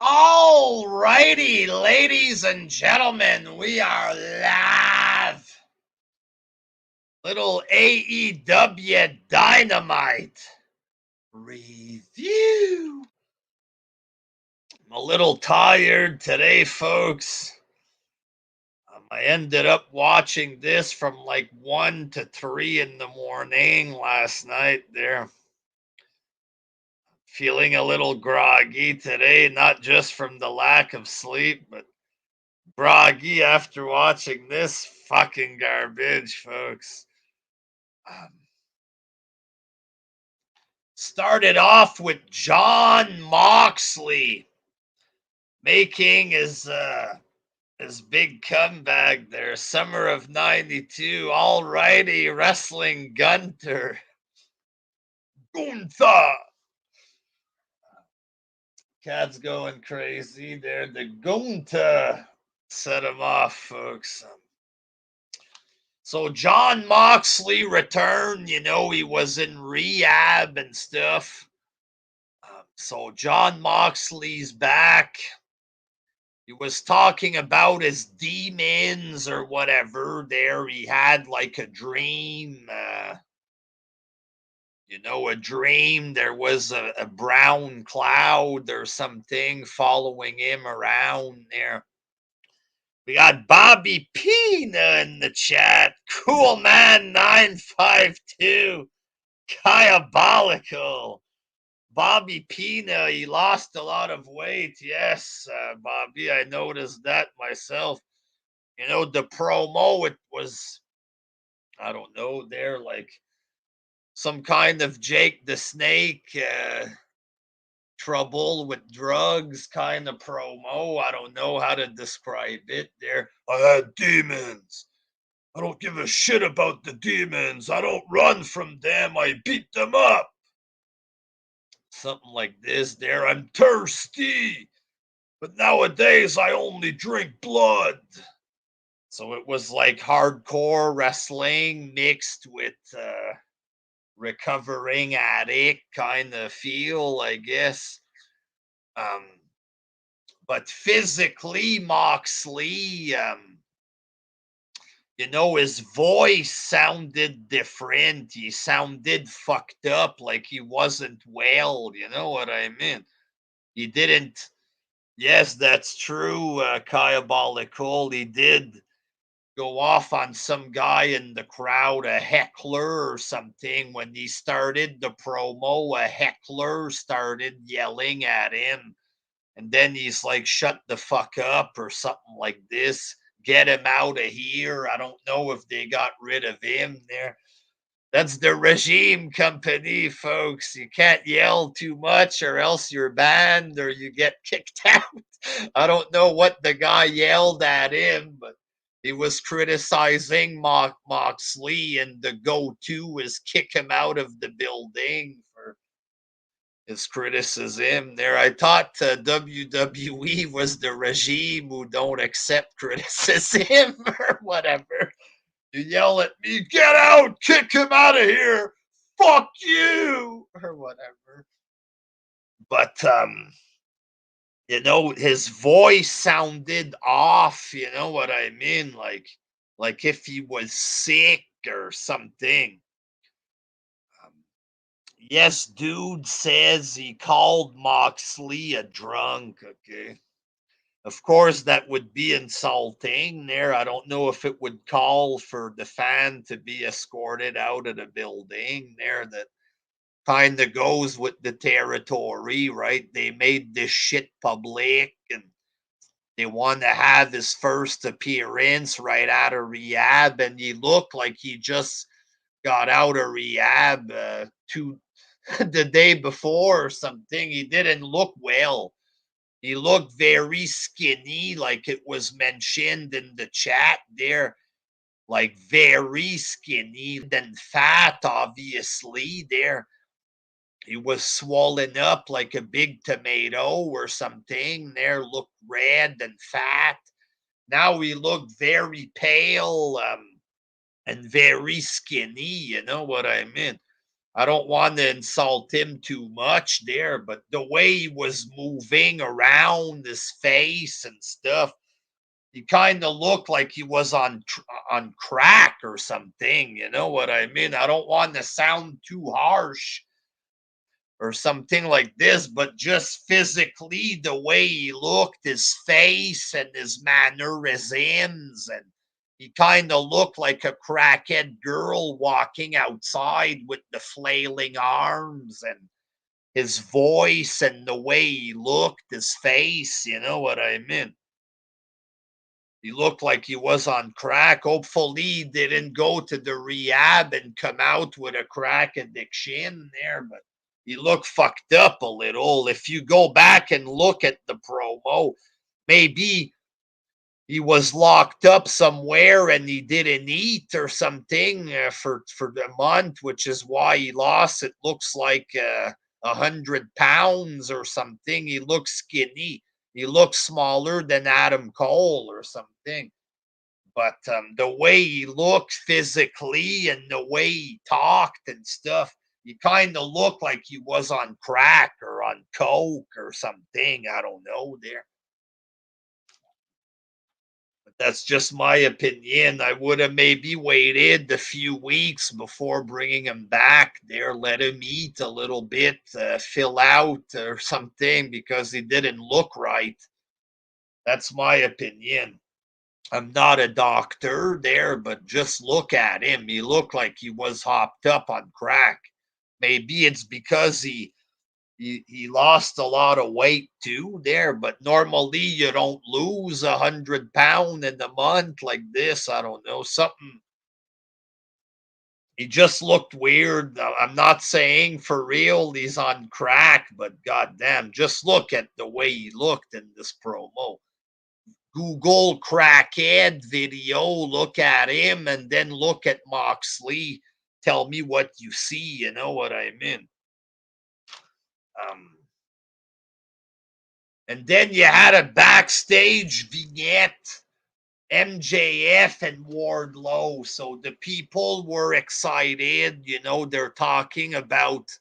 All righty, ladies and gentlemen, we are live. Little AEW Dynamite review. I'm a little tired today, folks. I ended up watching this from like 1 to 3 in the morning last night there. Feeling a little groggy today, not just from the lack of sleep, but groggy after watching this fucking garbage, folks. Um, Started off with John Moxley making his big comeback there, summer of '92. Alrighty, wrestling Gunther. Gunther. Cat's going crazy there. The Gunther set him off, folks. So John Moxley returned. He was in rehab and stuff. So John Moxley's back. He was talking about his demons or whatever. There, he had like a dream. A dream. There was a brown cloud or something following him around there. We got Bobby Pina in the chat. Cool man 952. Diabolical. Bobby Pina, he lost a lot of weight. Yes, Bobby, I noticed that myself. The promo, it was, I don't know, they're like some kind of Jake the Snake, trouble with drugs kind of promo. I don't know how to describe it. There, I had demons. I don't give a shit about the demons. I don't run from them. I beat them up. Something like this there. I'm thirsty, but nowadays I only drink blood. So it was like hardcore wrestling mixed with recovering addict kind of feel, I guess. Um, but physically, Moxley, his voice sounded different. He sounded fucked up, like he wasn't well. You know what I mean? He didn't. Yes, that's true, Diabolical. He did go off on some guy in the crowd, a heckler or something. When he started the promo, a heckler started yelling at him. And then he's like, shut the fuck up or something like this. Get him out of here. I don't know if they got rid of him there. That's the regime company, folks. You can't yell too much or else you're banned or you get kicked out. I don't know what the guy yelled at him, but he was criticizing Moxley, and the go-to is kick him out of the building for his criticism there. I thought WWE was the regime who don't accept criticism or whatever. You yell at me, get out, kick him out of here, fuck you, or whatever. But, his voice sounded off, you know what I mean? Like if he was sick or something. Yes, dude says he called Moxley a drunk, okay? Of course, that would be insulting there. I don't know if it would call for the fan to be escorted out of the building there. That kind of goes with the territory, right? They made this shit public and they want to have his first appearance right out of rehab. And he looked like he just got out of rehab the day before or something. He didn't look well. He looked very skinny, like it was mentioned in the chat there. Like very skinny and fat, obviously. There, he was swollen up like a big tomato or something. There, looked red and fat. Now he looked very pale and very skinny. You know what I mean? I don't want to insult him too much there, but the way he was moving around his face and stuff, he kind of looked like he was on crack or something. You know what I mean? I don't want to sound too harsh or something like this, but just physically, the way he looked, his face and his mannerisms, and he kind of looked like a crackhead girl walking outside with the flailing arms, and his voice and the way he looked, his face, you know what I mean? He looked like he was on crack. Hopefully, he didn't go to the rehab and come out with a crack addiction there, but he looked fucked up a little. If you go back and look at the promo, maybe he was locked up somewhere and he didn't eat or something for the month, which is why he lost. It looks like 100 pounds or something. He looks skinny. He looks smaller than Adam Cole or something. But the way he looked physically and the way he talked and stuff, he kind of looked like he was on crack or on coke or something. I don't know there. But that's just my opinion. I would have maybe waited a few weeks before bringing him back there, let him eat a little bit, fill out or something because he didn't look right. That's my opinion. I'm not a doctor there, but just look at him. He looked like he was hopped up on crack. Maybe it's because he lost a lot of weight too there, but normally you don't lose 100 pounds in a month like this. I don't know. Something he just looked weird. I'm not saying for real he's on crack, but goddamn, just look at the way he looked in this promo. Google crackhead video, look at him, and then look at Moxley. Tell me what you see. You know what I mean? Um, and then you had a backstage vignette, MJF and Wardlow. So the people were excited. You know, they're talking about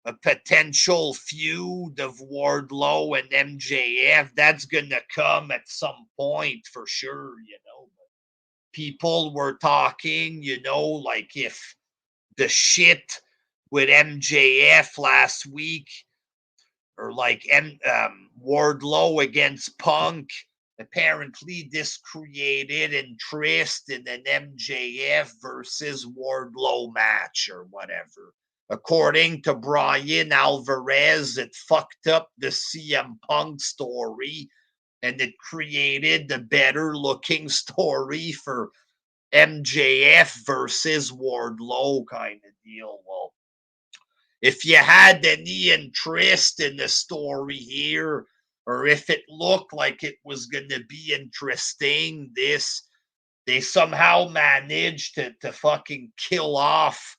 a potential feud of Wardlow and MJF. That's going to come at some point for sure, you know. People were talking, you know, like if the shit with MJF last week or like Wardlow against Punk, apparently this created interest in an MJF versus Wardlow match or whatever. According to Brian Alvarez, it fucked up the CM Punk story and it created the better looking story for MJF versus Wardlow kind of deal. Well, if you had any interest in the story here, or if it looked like it was going to be interesting, they somehow managed to fucking kill off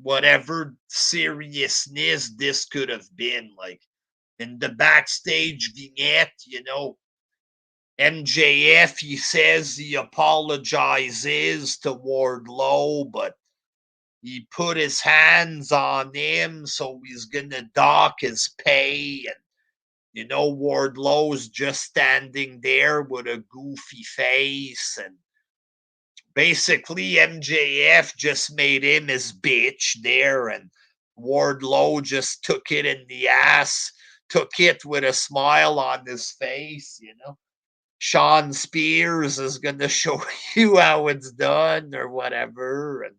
whatever seriousness this could have been. Like in the backstage vignette, you know, MJF, he says he apologizes to Wardlow, but he put his hands on him, so he's gonna dock his pay. And you know, Wardlow's just standing there with a goofy face, and basically MJF just made him his bitch there, and Wardlow just took it in the ass, took it with a smile on his face, you know. Sean Spears is going to show you how it's done or whatever. And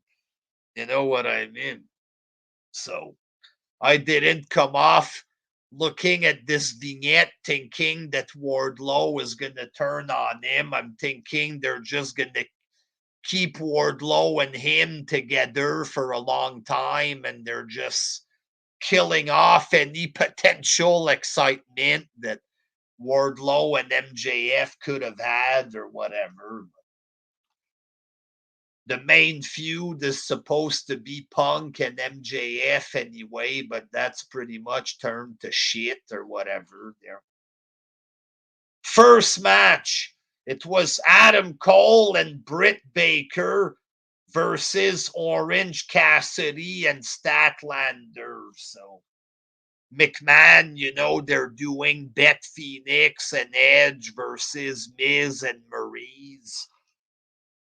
you know what I mean? So I didn't come off looking at this vignette thinking that Wardlow is going to turn on him. I'm thinking they're just going to keep Wardlow and him together for a long time. And they're just killing off any potential excitement that Wardlow and MJF could have had or whatever. The main feud is supposed to be Punk and MJF anyway, but that's pretty much turned to shit or whatever. There. First match, it was Adam Cole and Britt Baker versus Orange Cassidy and Statlander. So McMahon, they're doing Beth Phoenix and Edge versus Miz and Maryse.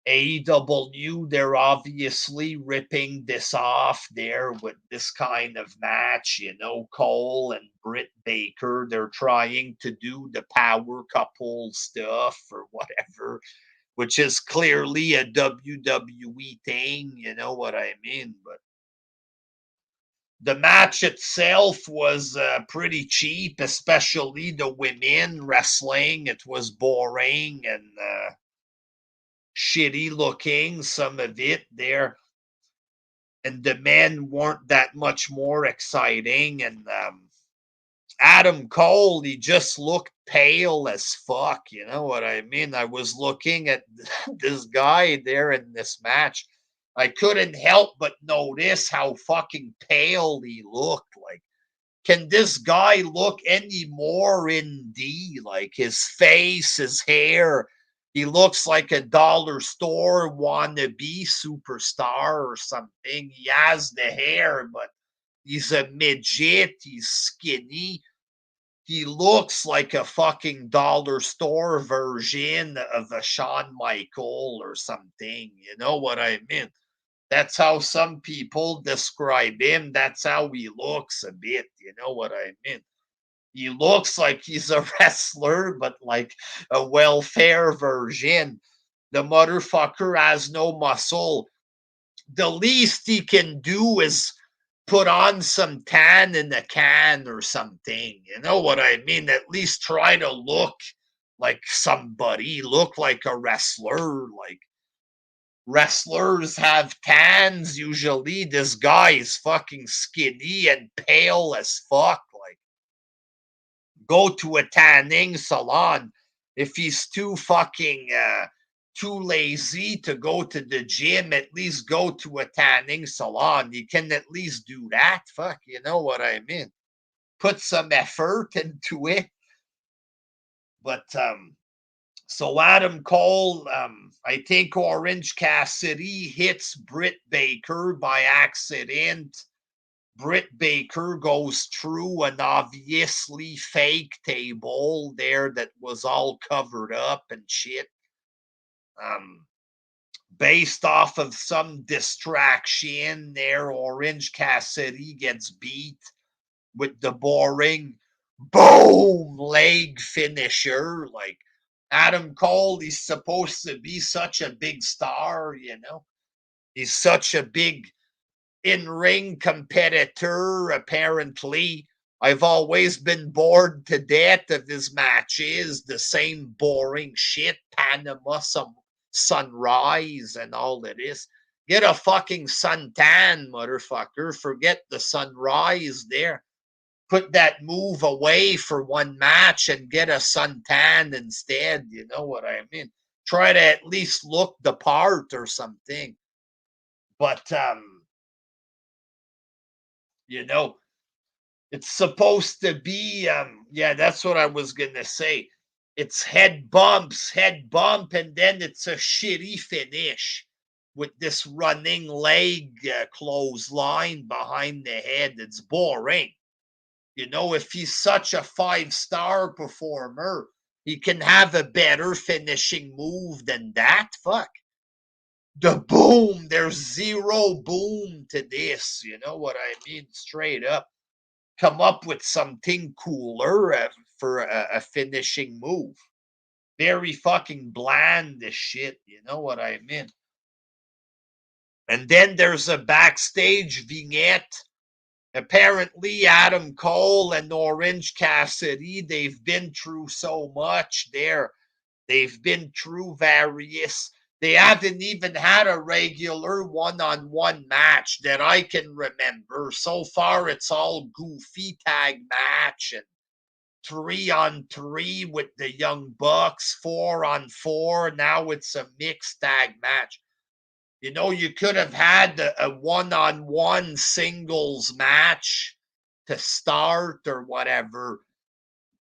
AEW, they're obviously ripping this off there with this kind of match. Cole and Britt Baker, they're trying to do the power couple stuff or whatever, which is clearly a WWE thing, you know what I mean? But the match itself was pretty cheap, especially the women wrestling. It was boring and shitty looking, some of it there. And the men weren't that much more exciting. And Adam Cole, he just looked pale as fuck. You know what I mean? I was looking at this guy there in this match. I couldn't help but notice how fucking pale he looked. Like, can this guy look any more in D? Like, his face, his hair, he looks like a dollar store wannabe superstar or something. He has the hair, but he's a midget. He's skinny. He looks like a fucking dollar store version of a Shawn Michael or something. You know what I mean? That's how some people describe him. That's how he looks a bit. You know what I mean? He looks like he's a wrestler, but like a welfare version. The motherfucker has no muscle. The least he can do is put on some tan in the can or something. You know what I mean? At least try to look like somebody, look like a wrestler. Like, wrestlers have tans usually. This guy is fucking skinny and pale as fuck. Like, go to a tanning salon. If he's too lazy to go to the gym, at least go to a tanning salon. You can at least do that. Fuck, you know what I mean? Put some effort into it. But so Adam Cole, I think Orange Cassidy hits Britt Baker by accident. Britt Baker goes through an obviously fake table there that was all covered up and shit. Based off of some distraction there, Orange Cassidy gets beat with the boring boom leg finisher. Like, Adam Cole, he's supposed to be such a big star, He's such a big in-ring competitor, apparently. I've always been bored to death of his matches, the same boring shit, Panama Sunrise and all that is. Get a fucking suntan, motherfucker. Forget the sunrise there. Put that move away for one match and get a suntan instead. You know what I mean? Try to at least look the part or something. But, it's supposed to be, that's what I was going to say. It's head bump, and then it's a shitty finish with this running leg clothesline behind the head. It's boring. If he's such a 5-star performer, he can have a better finishing move than that. Fuck. The boom, there's zero boom to this. You know what I mean? Straight up. Come up with something cooler for a finishing move. Very fucking bland, this shit. You know what I mean? And then there's a backstage vignette. Apparently, Adam Cole and Orange Cassidy, they've been through so much there. They've been through various. They haven't even had a regular one-on-one match that I can remember. So far, it's all goofy tag match and 3-on-3 with the Young Bucks, 4-on-4. Now it's a mixed tag match. You could have had a one-on-one singles match to start or whatever,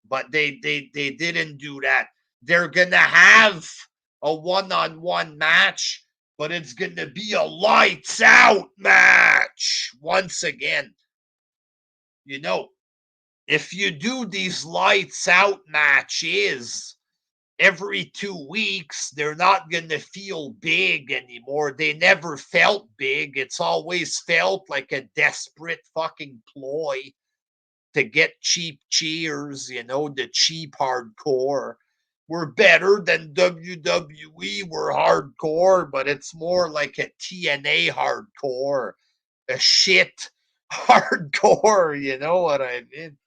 but they didn't do that. They're going to have a one-on-one match, but it's going to be a lights out match once again. You know, if you do these lights out matches every 2 weeks, they're not going to feel big anymore. They never felt big. It's always felt like a desperate fucking ploy to get cheap cheers, you know, the cheap hardcore. We're better than WWE. We're hardcore, but it's more like a TNA hardcore, a shit hardcore, you know what I mean?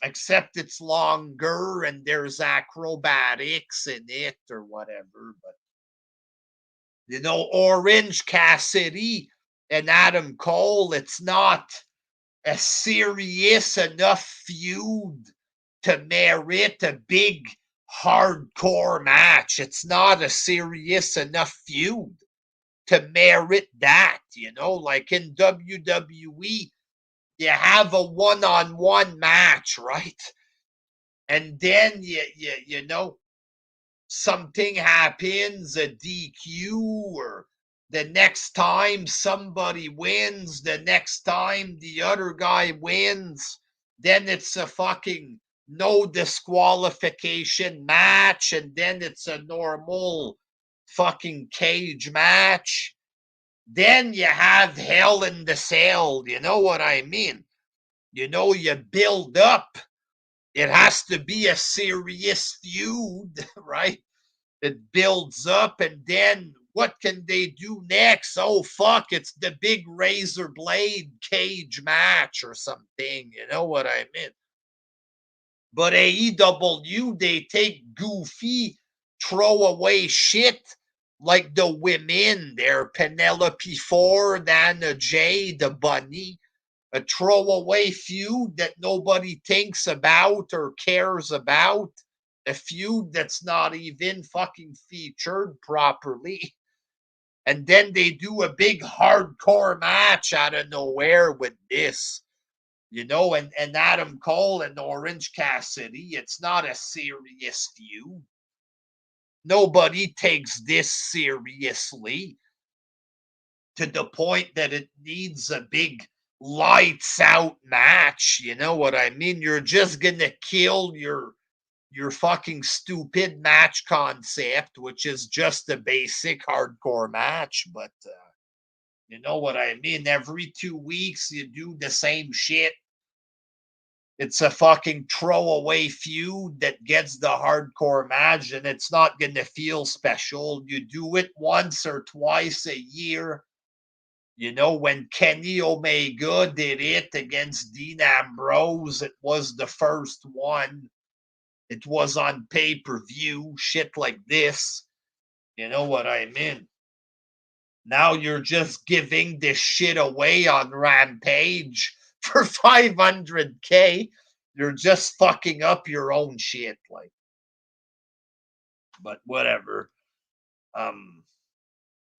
Except it's longer and there's acrobatics in it or whatever. But, you know, Orange Cassidy and Adam Cole, it's not a serious enough feud to merit a big hardcore match. It's not a serious enough feud to merit that, you know, like in WWE, you have a one-on-one match, right? And then you know, something happens, a DQ, or the next time somebody wins, the next time the other guy wins, then it's a fucking no disqualification match, and then it's a normal fucking cage match. Then you have Hell in the Cell, you know what I mean? You know, you build up. It has to be a serious feud, right? It builds up, and then what can they do next? Oh, fuck, it's the big razor blade cage match or something. You know what I mean? But AEW, they take goofy, throwaway shit like the women. They're Penelope Ford, Anna Jay, the Bunny. A throwaway feud that nobody thinks about or cares about. A feud that's not even fucking featured properly. And then they do a big hardcore match out of nowhere with this. You know, and Adam Cole and Orange Cassidy, it's not a serious feud. Nobody takes this seriously to the point that it needs a big lights out match. You know what I mean? You're just gonna kill your fucking stupid match concept, which is just a basic hardcore match. But you know what I mean? Every 2 weeks you do the same shit. It's a fucking throwaway feud that gets the hardcore match, and it's not gonna feel special. You do it once or twice a year. You know, when Kenny Omega did it against Dean Ambrose, it was the first one. It was on pay-per-view, shit like this. You know what I mean? Now you're just giving this shit away on Rampage for 500K. You're just fucking up your own shit, like. But whatever.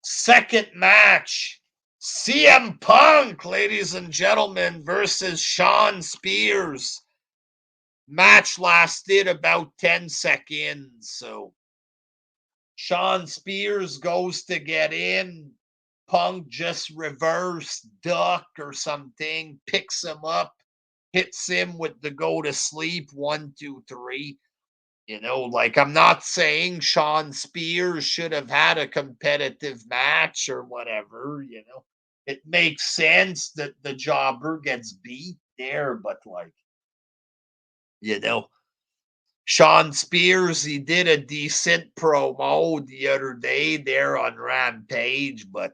Second match. CM Punk, ladies and gentlemen, versus Shawn Spears. Match lasted about 10 seconds. So Shawn Spears goes to get in. Punk just reverse duck or something, picks him up, hits him with the go to sleep 1, 2, 3. You know, like, I'm not saying Shawn Spears should have had a competitive match or whatever, you know. It makes sense that the jobber gets beat there, but, like, you know, Shawn Spears, he did a decent promo the other day there on Rampage, but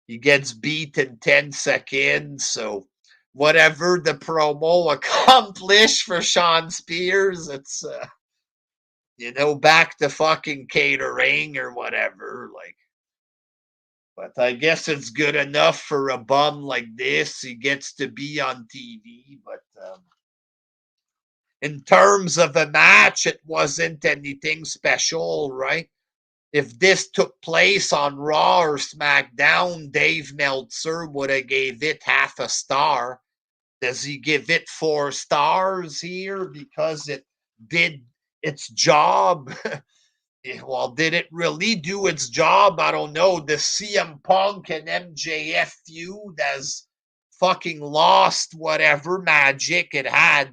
he gets beat in 10 seconds, so whatever the promo accomplished for Shawn Spears, it's you know, back to fucking catering or whatever. Like, but I guess it's good enough for a bum like this. He gets to be on TV. But in terms of a match, it wasn't anything special, right? If this took place on Raw or SmackDown, Dave Meltzer would have gave it half a star. Does he give it 4 stars here because it did its job? Well, did it really do its job? I don't know. The CM Punk and MJF feud has fucking lost whatever magic it had.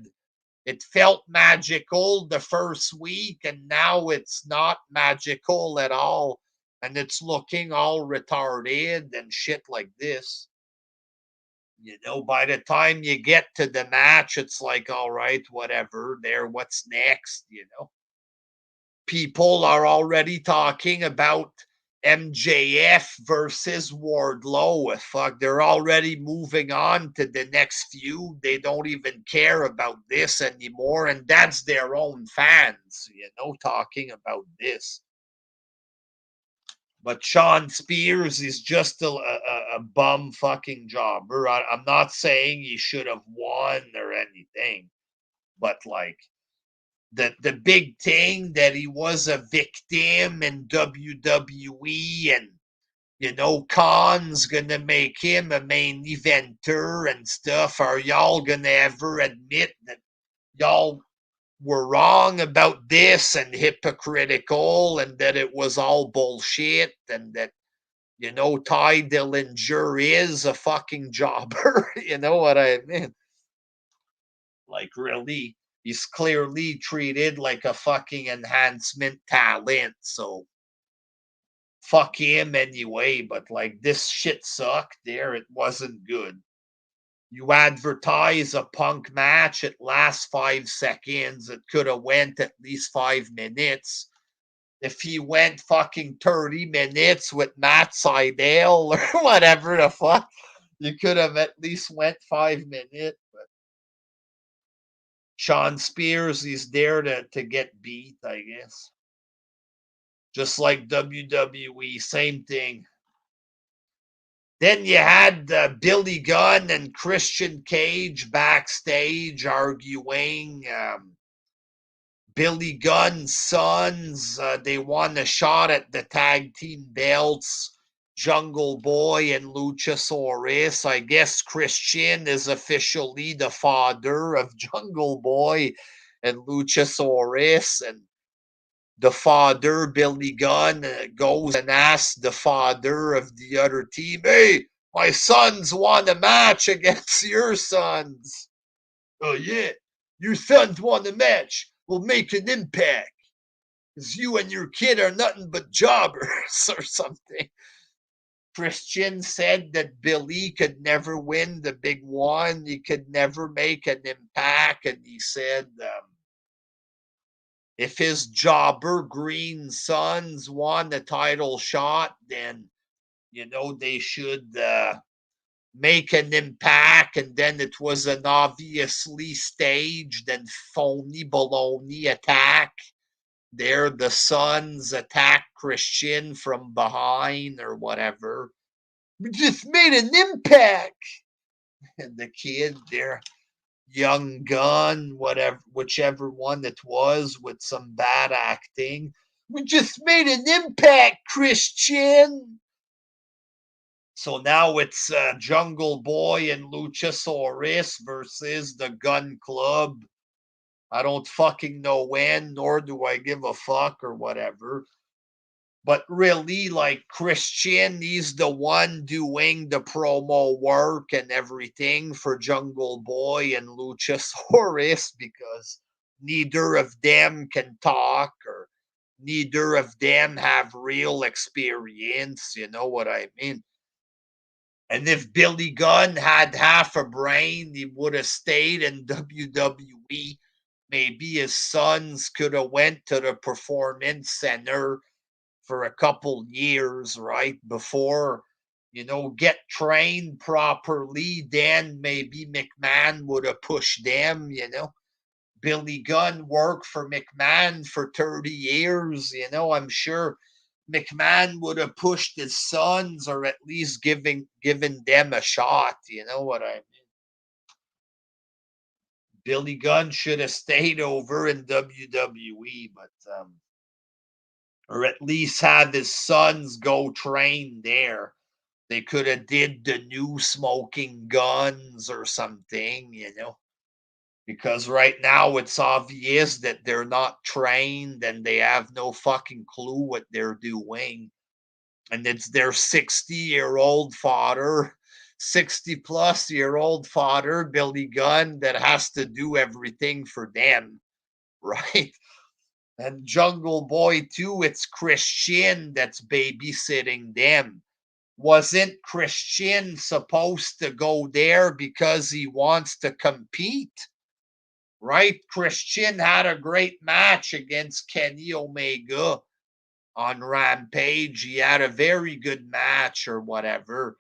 It felt magical the first week, and now it's not magical at all. And it's looking all retarded and shit like this. By the time you get to the match, it's like, all right, whatever, what's next, People are already talking about MJF versus Wardlow. Fuck, they're already moving on to the next feud. They don't even care about this anymore, and that's their own fans, talking about this. But Sean Spears is just a bum fucking jobber. I'm not saying he should have won or anything, but like the big thing that he was a victim in WWE, and Khan's gonna make him a main eventer and stuff. Are y'all gonna ever admit that y'all were wrong about this and hypocritical, and that it was all bullshit, and that Ty Dillinger is a fucking jobber? You know what I mean? Like, really, he's clearly treated like a fucking enhancement talent, so fuck him anyway. But like, this shit sucked there. It wasn't good. You advertise a Punk match, it lasts 5 seconds. It could have went at least 5 minutes. If he went fucking 30 minutes with Matt Sydal or whatever the fuck, you could have at least went 5 minutes. But Sean Spears, he's there to get beat, I guess. Just like WWE, same thing. Then you had Billy Gunn and Christian Cage backstage arguing. Billy Gunn's sons, they won a shot at the tag team belts. Jungle Boy and Luchasaurus. I guess Christian is officially the father of Jungle Boy and Luchasaurus. And the father, Billy Gunn, goes and asks the father of the other team, hey, my sons want a match against your sons. Oh, yeah, your sons want a match. Will make an impact. Because you and your kid are nothing but jobbers or something. Christian said that Billy could never win the big one. He could never make an impact. And he said if his jobber green sons won a title shot, then, they should make an impact. And then it was an obviously staged and phony baloney attack. There, the sons attack Christian from behind or whatever. We just made an impact. And the kid there, young gun, whatever, whichever one it was, with some bad acting. We just made an impact, Christian. So now it's Jungle Boy and Luchasaurus versus the Gun Club. I don't fucking know when, nor do I give a fuck or whatever. But really, like, Christian, he's the one doing the promo work and everything for Jungle Boy and Luchasaurus, because neither of them can talk, or neither of them have real experience. You know what I mean? And if Billy Gunn had half a brain, he would have stayed in WWE. Maybe his sons could have went to the Performance Center for a couple years, right? Before, get trained properly. Then maybe McMahon would have pushed them, Billy Gunn worked for McMahon for 30 years, I'm sure McMahon would have pushed his sons, or at least given them a shot. You know what I mean? Billy Gunn should have stayed over in WWE, but or at least have his sons go train there. They could have did the new Smoking Guns or something. Because right now it's obvious that they're not trained and they have no fucking clue what they're doing. And it's their 60-year-old father, 60-plus-year-old father, Billy Gunn, that has to do everything for them, right? And Jungle Boy, too, it's Christian that's babysitting them. Wasn't Christian supposed to go there because he wants to compete? Right? Christian had a great match against Kenny Omega on Rampage. He had a very good match or whatever.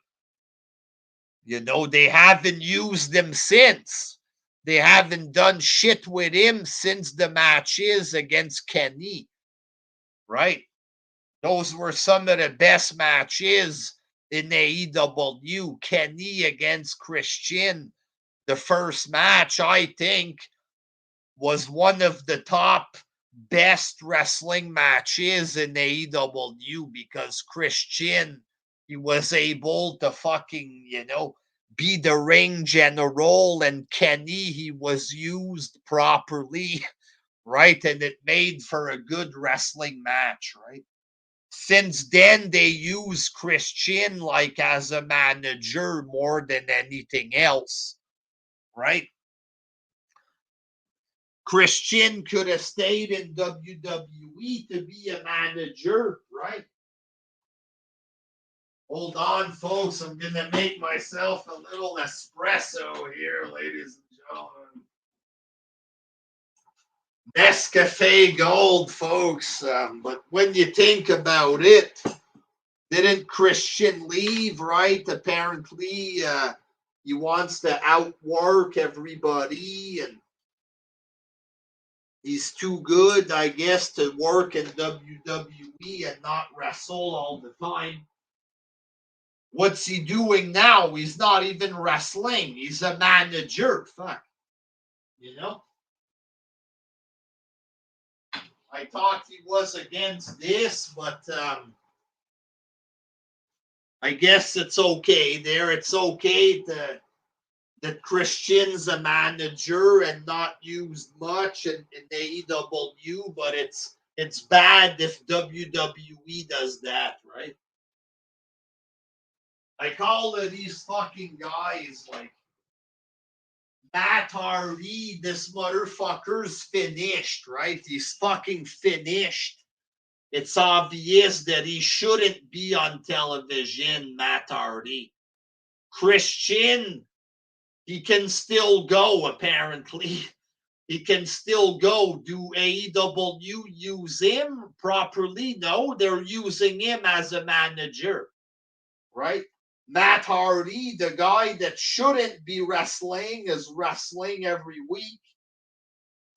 You know, they haven't used him since. They haven't done shit with him since the matches against Kenny. Right? Those were some of the best matches in AEW. Kenny against Christian. The first match, I think, was one of the top best wrestling matches in AEW because Christian, he was able to fucking, be the ring general, and Kenny, he was used properly, right? And it made for a good wrestling match, right? Since then, they use Christian like as a manager more than anything else, right? Christian could have stayed in WWE to be a manager, right? Hold on, folks. I'm going to make myself a little espresso here, ladies and gentlemen. Nescafe Gold, folks. But when you think about it, didn't Christian leave, right? Apparently, he wants to outwork everybody, and he's too good, I guess, to work in WWE and not wrestle all the time. What's he doing now? He's not even wrestling. He's a manager. Fuck. You know? I thought he was against this, but I guess it's okay there. It's okay that Christian's a manager and not used much in AEW, but it's bad if WWE does that, right? I call these fucking guys like Matt Hardy, this motherfucker's finished, right? He's fucking finished. It's obvious that he shouldn't be on television, Matt Hardy. Christian, he can still go, apparently. He can still go. Do AEW use him properly? No, they're using him as a manager, right? Matt Hardy, the guy that shouldn't be wrestling, is wrestling every week.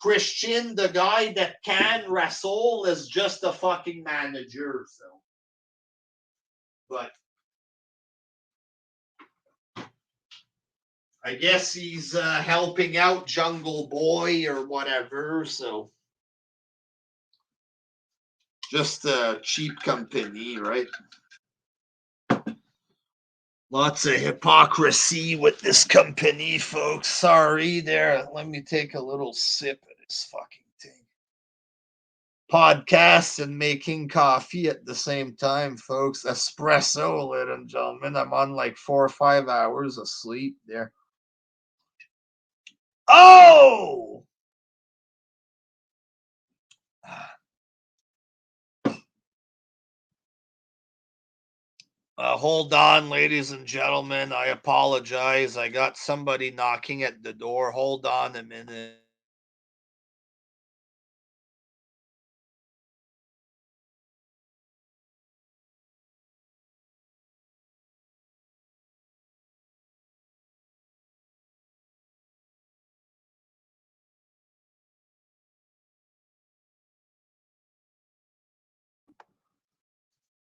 Christian, the guy that can wrestle, is just a fucking manager. So, but I guess he's helping out Jungle Boy or whatever. So, just a cheap company, right? Lots of hypocrisy with this company, folks. Sorry there. Let me take a little sip of this fucking thing. Podcasts and making coffee at the same time, folks. Espresso, ladies and gentlemen. I'm on like 4 or 5 hours of sleep there. Oh! Hold on, ladies and gentlemen. I apologize. I got somebody knocking at the door. Hold on a minute.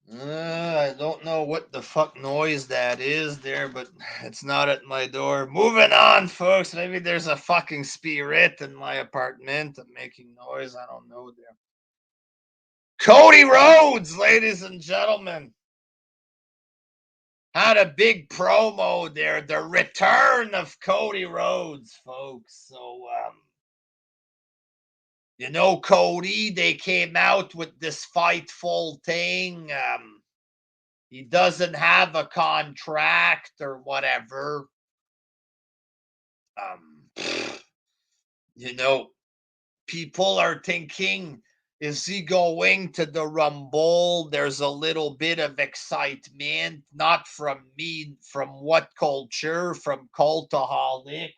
I don't know what the fuck noise that is there, but it's not at my door. Moving on, folks. Maybe there's a fucking spirit in my apartment making noise. I don't know there. Cody Rhodes, ladies and gentlemen, had a big promo there. The return of Cody Rhodes, folks. So, Cody, they came out with this Fightful thing. He doesn't have a contract or whatever. People are thinking, is he going to the Rumble? There's a little bit of excitement, not from me, from what culture, from Cultaholic,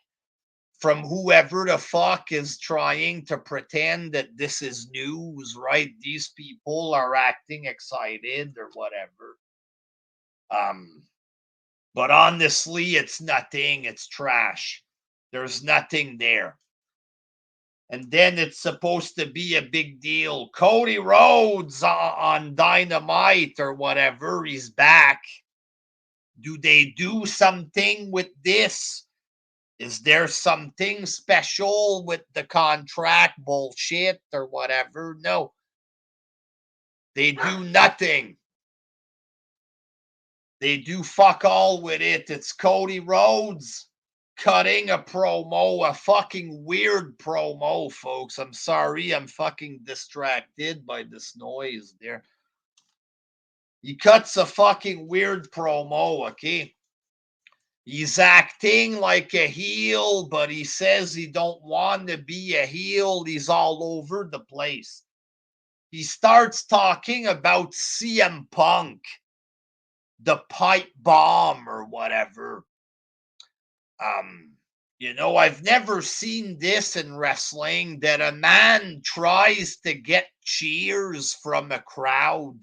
from whoever the fuck is trying to pretend that this is news, right? These people are acting excited or whatever. But honestly, it's nothing. It's trash. There's nothing there. And then it's supposed to be a big deal. Cody Rhodes on Dynamite or whatever. He's back. Do they do something with this? Is there something special with the contract bullshit or whatever? No. They do nothing. They do fuck all with it. It's Cody Rhodes cutting a promo, a fucking weird promo, folks. I'm sorry, I'm fucking distracted by this noise there. He cuts a fucking weird promo, okay? He's acting like a heel, but he says he don't want to be a heel. He's all over the place. He starts talking about CM Punk, the pipe bomb or whatever. I've never seen this in wrestling, that a man tries to get cheers from a crowd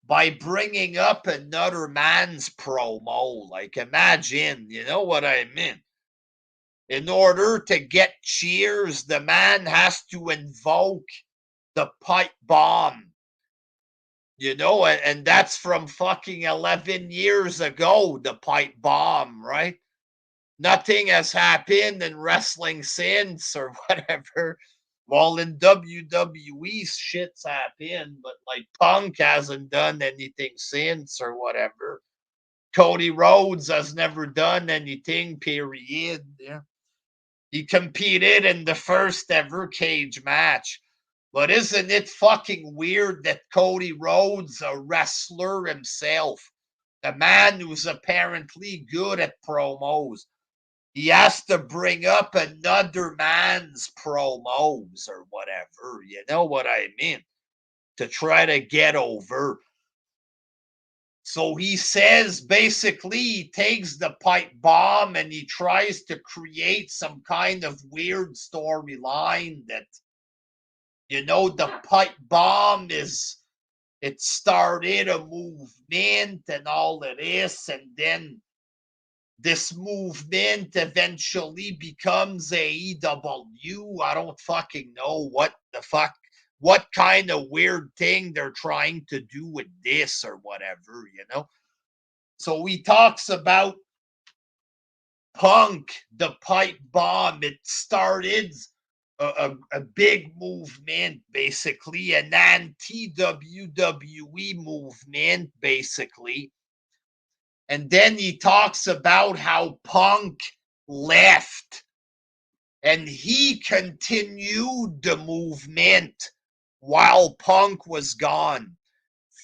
by bringing up another man's promo. Like, imagine, you know what I mean? In order to get cheers, the man has to invoke the pipe bomb. And that's from fucking 11 years ago, the pipe bomb, right? Nothing has happened in wrestling since or whatever. Well, in WWE, shit's happened, but like Punk hasn't done anything since or whatever. Cody Rhodes has never done anything, period. Yeah. He competed in the first ever cage match. But isn't it fucking weird that Cody Rhodes, a wrestler himself, a man who's apparently good at promos, he has to bring up another man's promos or whatever. You know what I mean? To try to get over. So he says, basically, he takes the pipe bomb and he tries to create some kind of weird storyline that, the pipe bomb it started a movement and all of this, and then this movement eventually becomes AEW. I don't fucking know what kind of weird thing they're trying to do with this or whatever, So he talks about Punk, the pipe bomb. It started a big movement, basically, an anti-WWE movement, basically. And then he talks about how Punk left and he continued the movement while Punk was gone.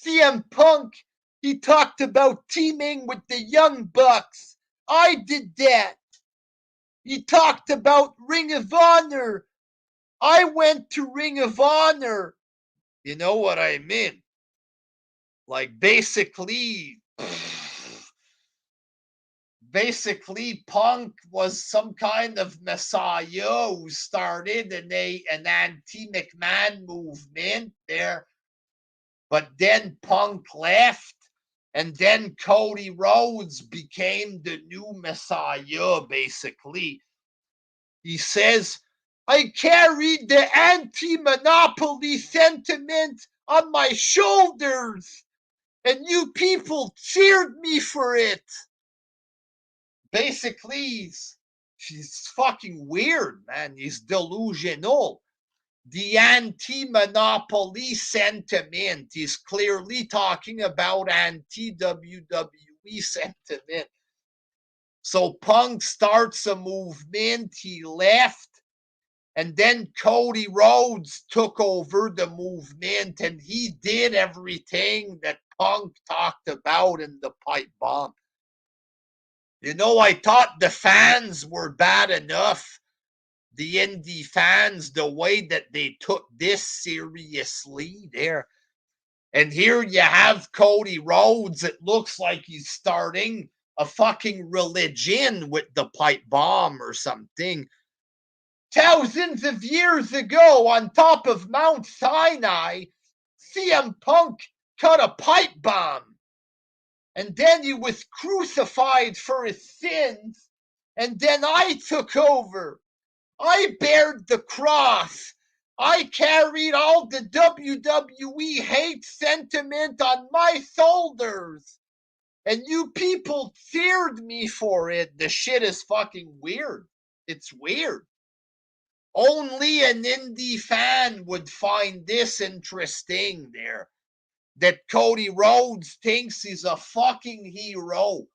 CM Punk, he talked about teaming with the Young Bucks. I did that. He talked about Ring of Honor. I went to Ring of Honor. You know what I mean? Like, basically, Punk was some kind of messiah who started an anti-McMahon movement there. But then Punk left, and then Cody Rhodes became the new messiah, basically. He says, I carried the anti-monopoly sentiment on my shoulders, and you people cheered me for it. Basically, he's fucking weird, man. He's delusional. The anti-monopoly sentiment. He's clearly talking about anti-WWE WWE sentiment. So Punk starts a movement. He left. And then Cody Rhodes took over the movement, and he did everything that Punk talked about in the pipe bomb. You know, I thought the fans were bad enough, the indie fans, the way that they took this seriously there. And here you have Cody Rhodes. It looks like he's starting a fucking religion with the pipe bomb or something. Thousands of years ago, on top of Mount Sinai, CM Punk cut a pipe bomb. And then he was crucified for his sins. And then I took over. I bared the cross. I carried all the WWE hate sentiment on my shoulders. And you people feared me for it. The shit is fucking weird. It's weird. Only an indie fan would find this interesting there. That Cody Rhodes thinks he's a fucking hero.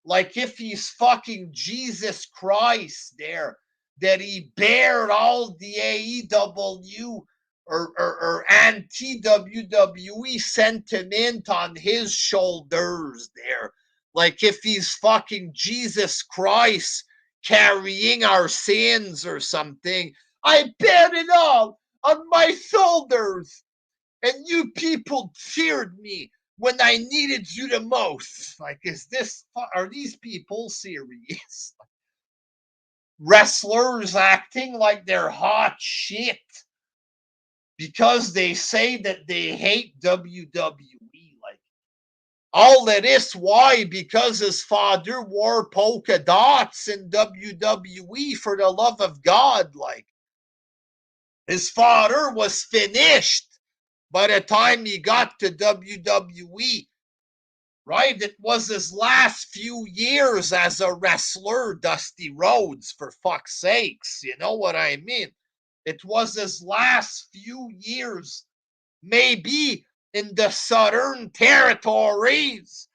Like if he's fucking Jesus Christ there. That he bared all the AEW or anti-WWE sentiment on his shoulders there. Like if he's fucking Jesus Christ carrying our sins or something. I bared it all on my shoulders. And you people cheered me when I needed you the most. Like, are these people serious? Wrestlers acting like they're hot shit because they say that they hate WWE. Like, all of this, why? Because his father wore polka dots in WWE, for the love of God. Like, his father was finished by the time he got to WWE. Right? It was his last few years as a wrestler, Dusty Rhodes, for fuck's sakes. You know what I mean? It was his last few years, maybe in the Southern Territories.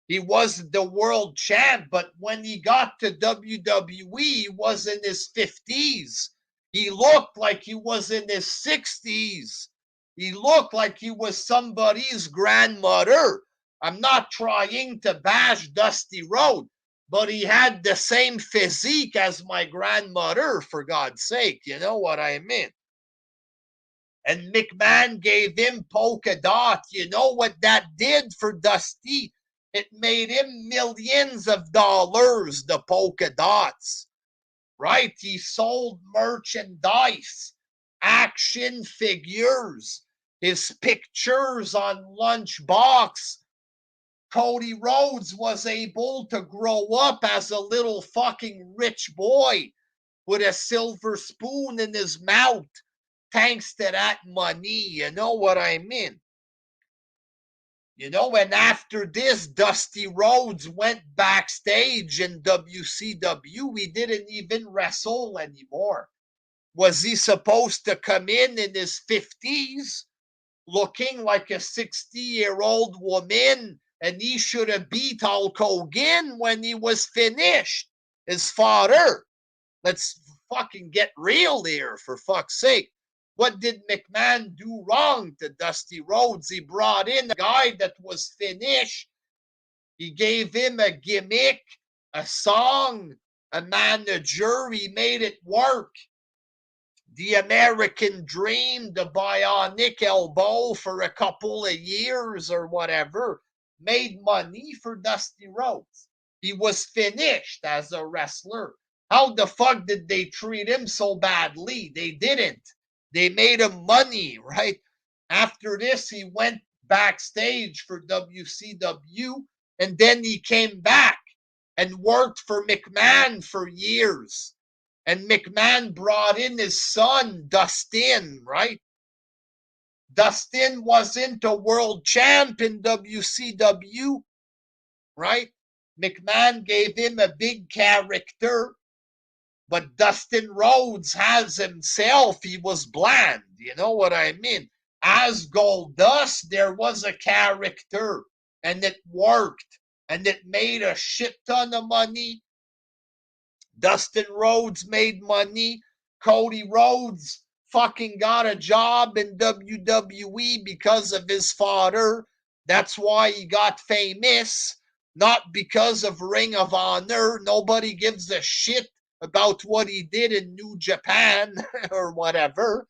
He was the world champ, but when he got to WWE, he was in his 50s. He looked like he was in his 60s. He looked like he was somebody's grandmother. I'm not trying to bash Dusty Rhodes, but he had the same physique as my grandmother, for God's sake. You know what I mean? And McMahon gave him polka dot. You know what that did for Dusty? It made him millions of dollars, the polka dots. Right? He sold merchandise, action figures, his pictures on Lunchbox. Cody Rhodes was able to grow up as a little fucking rich boy with a silver spoon in his mouth thanks to that money. You know what I mean? You know, and after this, Dusty Rhodes went backstage in WCW. He didn't even wrestle anymore. Was he supposed to come in his 50s looking like a 60-year-old woman? And he should have beat Hulk Hogan when he was finished. His father. Let's fucking get real here, for fuck's sake. What did McMahon do wrong to Dusty Rhodes? He brought in a guy that was finished. He gave him a gimmick, a song, a manager. He made it work. The American Dream, the bionic elbow for a couple of years or whatever, made money for Dusty Rhodes. He was finished as a wrestler. How the fuck did they treat him so badly? They didn't. They made him money, right? After this, he went backstage for WCW, and then he came back and worked for McMahon for years. And McMahon brought in his son, Dustin, right? Dustin wasn't a world champ in WCW, right? McMahon gave him a big character, but Dustin Rhodes has himself. He was bland. You know what I mean? As Goldust, there was a character, and it worked. and it made a shit ton of money. Dustin Rhodes made money. Cody Rhodes fucking got a job in WWE because of his father. That's why he got famous, not because of Ring of Honor. Nobody gives a shit about what he did in New Japan or whatever.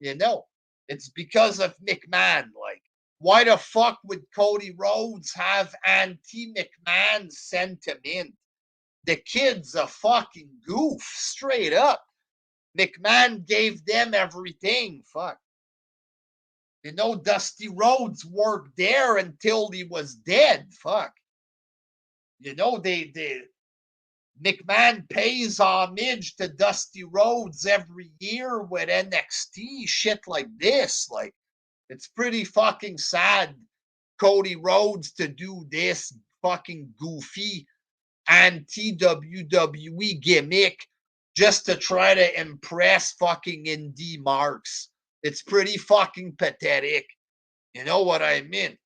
You know, it's because of McMahon. Like, why the fuck would Cody Rhodes have anti-McMahon sentiment? The kid's a fucking goof, straight up. McMahon gave them everything. Fuck. You know, Dusty Rhodes worked there until he was dead. Fuck. You know, they McMahon pays homage to Dusty Rhodes every year with NXT shit like this. Like, it's pretty fucking sad, Cody Rhodes, to do this fucking goofy anti-WWE gimmick just to try to impress fucking indie marks. It's pretty fucking pathetic. You know what I mean?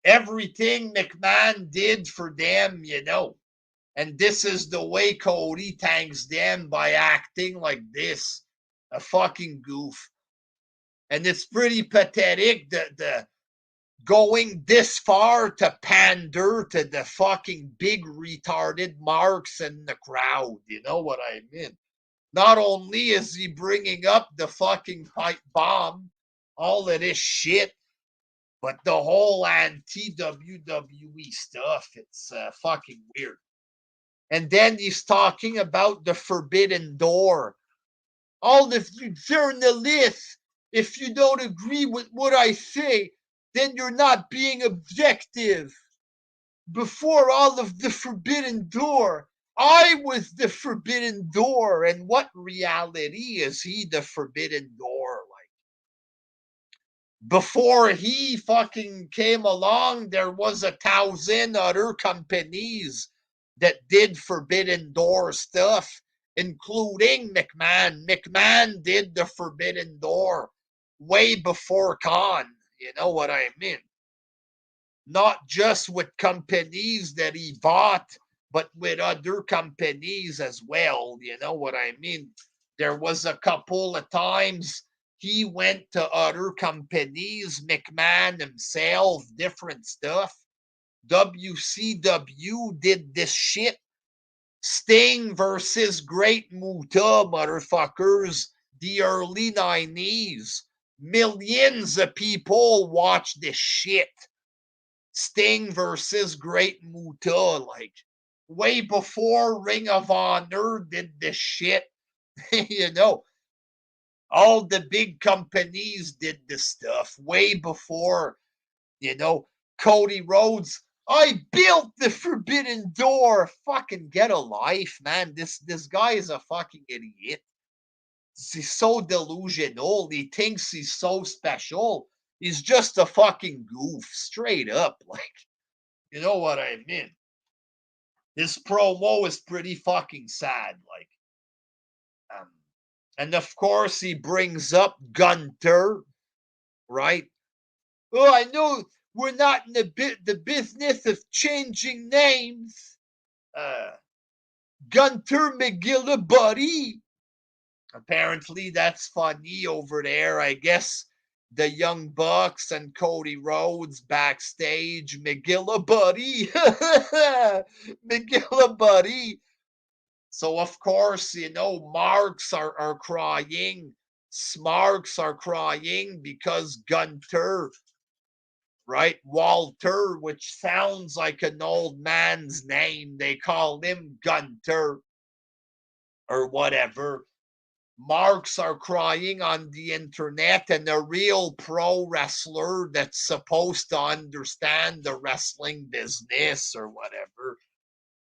Everything McMahon did for them, you know. And this is the way Cody thanks them, by acting like this. A fucking goof. And it's pretty pathetic that the going this far to pander to the fucking big retarded marks in the crowd. You know what I mean? Not only is he bringing up the fucking pipe bomb, all of this shit, but the whole anti-WWE stuff, it's fucking weird. And then he's talking about the forbidden door. All of you journalists, if you don't agree with what I say, then you're not being objective. Before all of the forbidden door, I was the forbidden door. And what reality is he the forbidden door? Like, before he fucking came along, there was 1,000 other companies that did forbidden door stuff, including McMahon. McMahon did the forbidden door way before Khan. You know what I mean? Not just with companies that he bought, but with other companies as well. You know what I mean? There was a couple of times he went to other companies, McMahon himself, different stuff. WCW did this shit. Sting versus Great Muta, motherfuckers, the early 90s. Millions of people watched this shit. Sting versus Great Muta, like, way before Ring of Honor did this shit. You know, all the big companies did this stuff way before, you know, Cody Rhodes. I built the forbidden door. Fucking get a life, man. This guy is a fucking idiot. He's so delusional. He thinks he's so special. He's just a fucking goof, straight up. Like, you know what I mean? This promo is pretty fucking sad. Like, and of course he brings up Gunter, right? Oh, I know we're not in the business of changing names. Gunter McGilla, buddy. Apparently that's funny over there. I guess the Young Bucks and Cody Rhodes backstage. McGilla, buddy. McGilla, buddy. So, of course, you know, marks are crying. Smarks are crying because Gunter, right? Walter, which sounds like an old man's name. They call him Gunter or whatever. Marks are crying on the internet, and a real pro wrestler that's supposed to understand the wrestling business or whatever,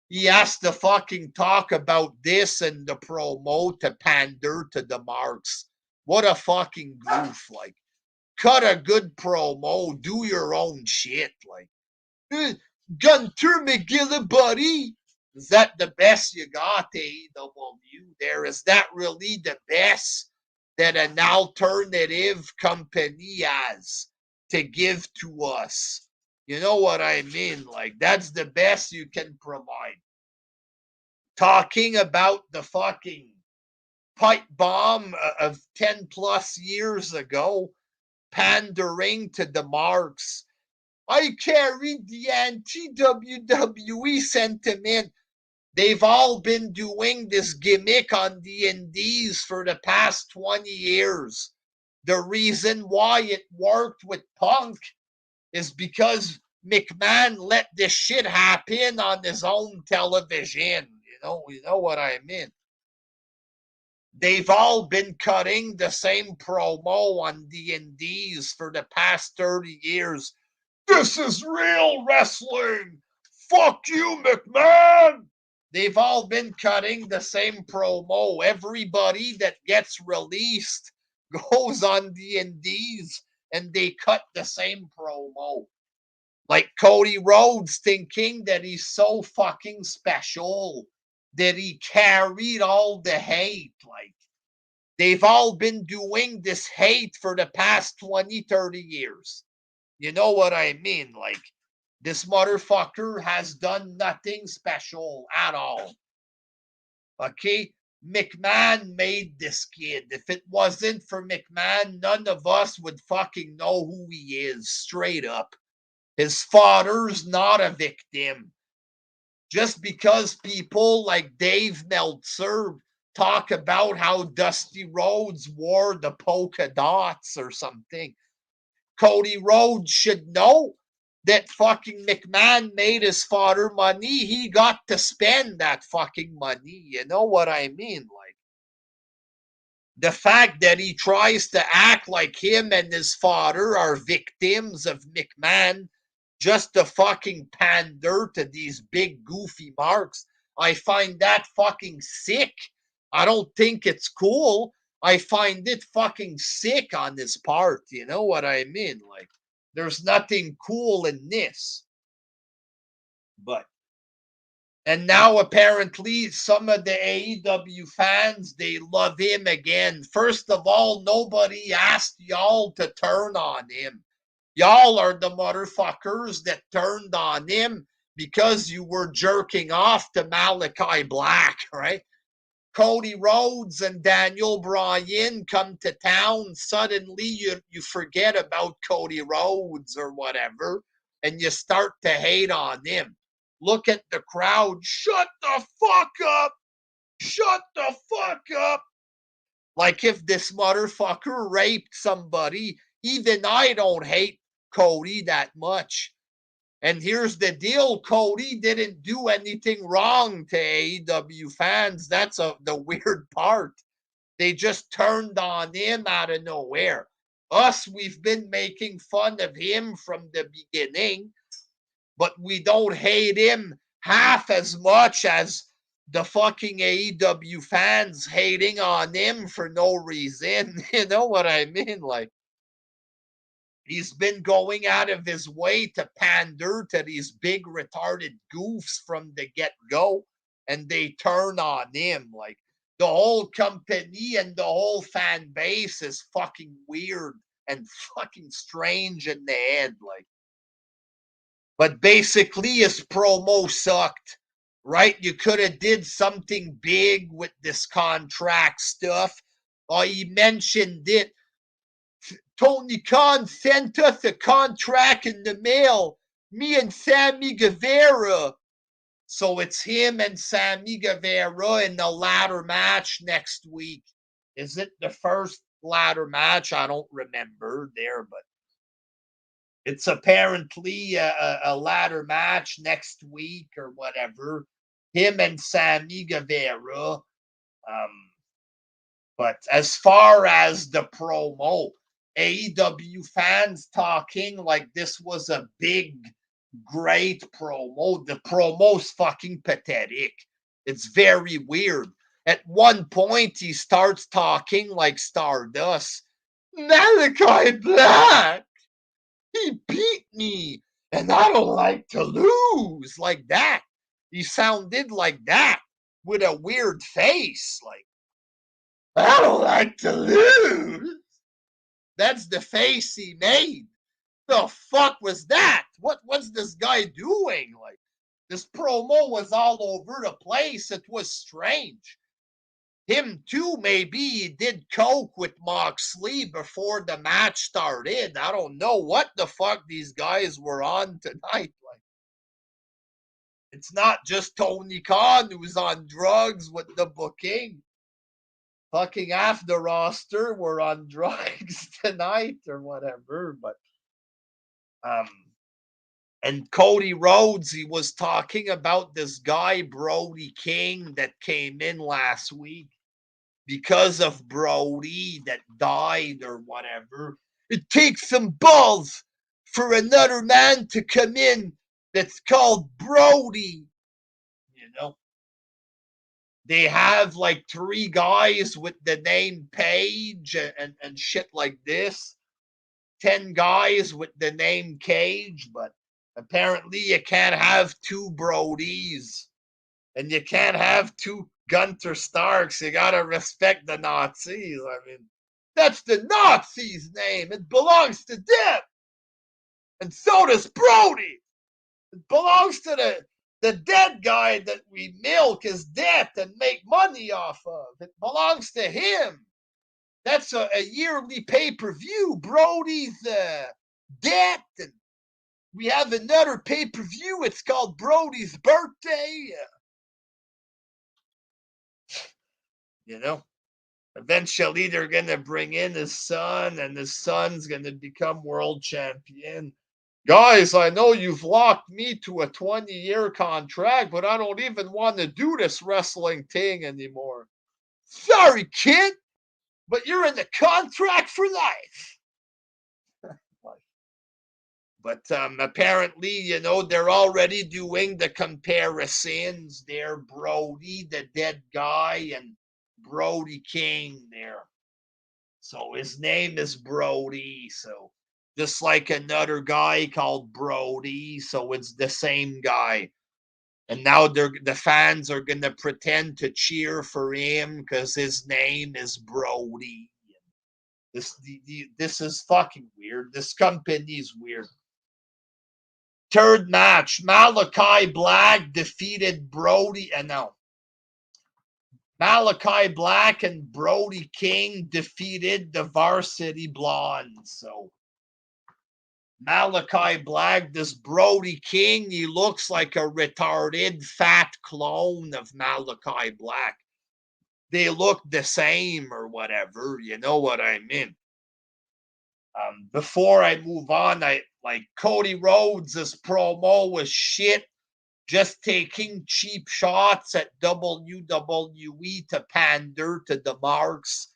he has to fucking talk about this in the promo to pander to the marks. What a fucking goof. Like, cut a good promo, do your own shit. Like, Gunter McGilla, buddy. Is that the best you got, AEW there? Is that really the best that an alternative company has to give to us? You know what I mean? Like, that's the best you can provide. Talking about the fucking pipe bomb of 10 plus years ago, pandering to the marks. I carried the anti-WWE sentiment. They've all been doing this gimmick on the indies for the past 20 years. The reason why it worked with Punk is because McMahon let this shit happen on his own television. You know what I mean? They've all been cutting the same promo on D&Ds for the past 30 years. This is real wrestling. Fuck you, McMahon. They've all been cutting the same promo. Everybody that gets released goes on D&Ds and they cut the same promo. Like Cody Rhodes thinking that he's so fucking special, that he carried all the hate. Like, they've all been doing this hate for the past 20, 30 years. You know what I mean? Like, this motherfucker has done nothing special at all. Okay? McMahon made this kid. If it wasn't for McMahon, none of us would fucking know who he is, straight up. His father's not a victim. Just because people like Dave Meltzer talk about how Dusty Rhodes wore the polka dots or something, Cody Rhodes should know that fucking McMahon made his father money. He got to spend that fucking money. You know what I mean? Like, the fact that he tries to act like him and his father are victims of McMahon just to fucking pander to these big goofy marks, I find that fucking sick. I don't think it's cool. I find it fucking sick on this part. You know what I mean? Like, there's nothing cool in this. But, and now apparently some of the AEW fans, they love him again. First of all, nobody asked y'all to turn on him. Y'all are the motherfuckers that turned on him because you were jerking off to Malachi Black, right? Cody Rhodes and Daniel Bryan come to town. Suddenly you forget about Cody Rhodes or whatever, and you start to hate on him. Look at the crowd. Shut the fuck up. Shut the fuck up. Like, if this motherfucker raped somebody, even I don't hate Cody that much. And here's the deal, Cody didn't do anything wrong to AEW fans. That's the weird part. They just turned on him out of nowhere. Us, we've been making fun of him from the beginning, but we don't hate him half as much as the fucking AEW fans hating on him for no reason. You know what I mean? Like, he's been going out of his way to pander to these big retarded goofs from the get-go, and they turn on him. Like, the whole company and the whole fan base is fucking weird and fucking strange in the head. Like, but basically his promo sucked, right? You could have did something big with this contract stuff. He mentioned it. Tony Khan sent us a contract in the mail. Me and Sammy Guevara. So it's him and Sammy Guevara in the ladder match next week. Is it the first ladder match? I don't remember there, but it's apparently a ladder match next week or whatever. Him and Sammy Guevara. But as far as the promo, AEW fans talking like this was a big, great promo. The promo's fucking pathetic. It's very weird. At one point, he starts talking like Stardust. Malachi Black! He beat me, and I don't like to lose. Like that. He sounded like that with a weird face. Like, I don't like to lose. That's the face he made. the fuck was that? What's this guy doing? Like, this promo was all over the place. It was strange. Him too, maybe he did coke with Moxley before the match started. I don't know what the fuck these guys were on tonight. Like, it's not just Tony Khan who's on drugs with the booking. Fucking half the roster were on drugs tonight or whatever. But and Cody Rhodes, he was talking about this guy Brody King that came in last week. Because of Brody that died or whatever, it takes some balls for another man to come in that's called Brody. You know, they have like 3 guys with the name Page and shit like this. 10 guys with the name Cage, but apparently you can't have 2 Brodys. And you can't have 2 Gunter Starks. You gotta respect the Nazis. I mean, that's the Nazis' name. It belongs to them. And so does Brody. It belongs to the dead guy that we milk his death and make money off of. It belongs to him. That's a yearly pay-per-view. Brody's death. And we have another pay-per-view. It's called Brody's birthday. You know, eventually they're going to bring in his son, and his son's going to become world champion. Guys, I know you've locked me to a 20-year contract, but I don't even want to do this wrestling thing anymore. Sorry, kid, but you're in the contract for life. But apparently, you know, they're already doing the comparisons there. Brody, the dead guy, and Brody King there. So his name is Brody. So just like another guy called Brody. So it's the same guy. And now the fans are going to pretend to cheer for him because his name is Brody. This is fucking weird. This company's weird. Third match, Malachi Black defeated Brody. And no. Malachi Black and Brody King defeated the Varsity Blondes. So Malachi Black, this Brody King, he looks like a retarded fat clone of Malachi Black. They look the same or whatever, you know what I mean. Before I move on, Cody Rhodes' promo was shit. Just taking cheap shots at WWE to pander to the marks.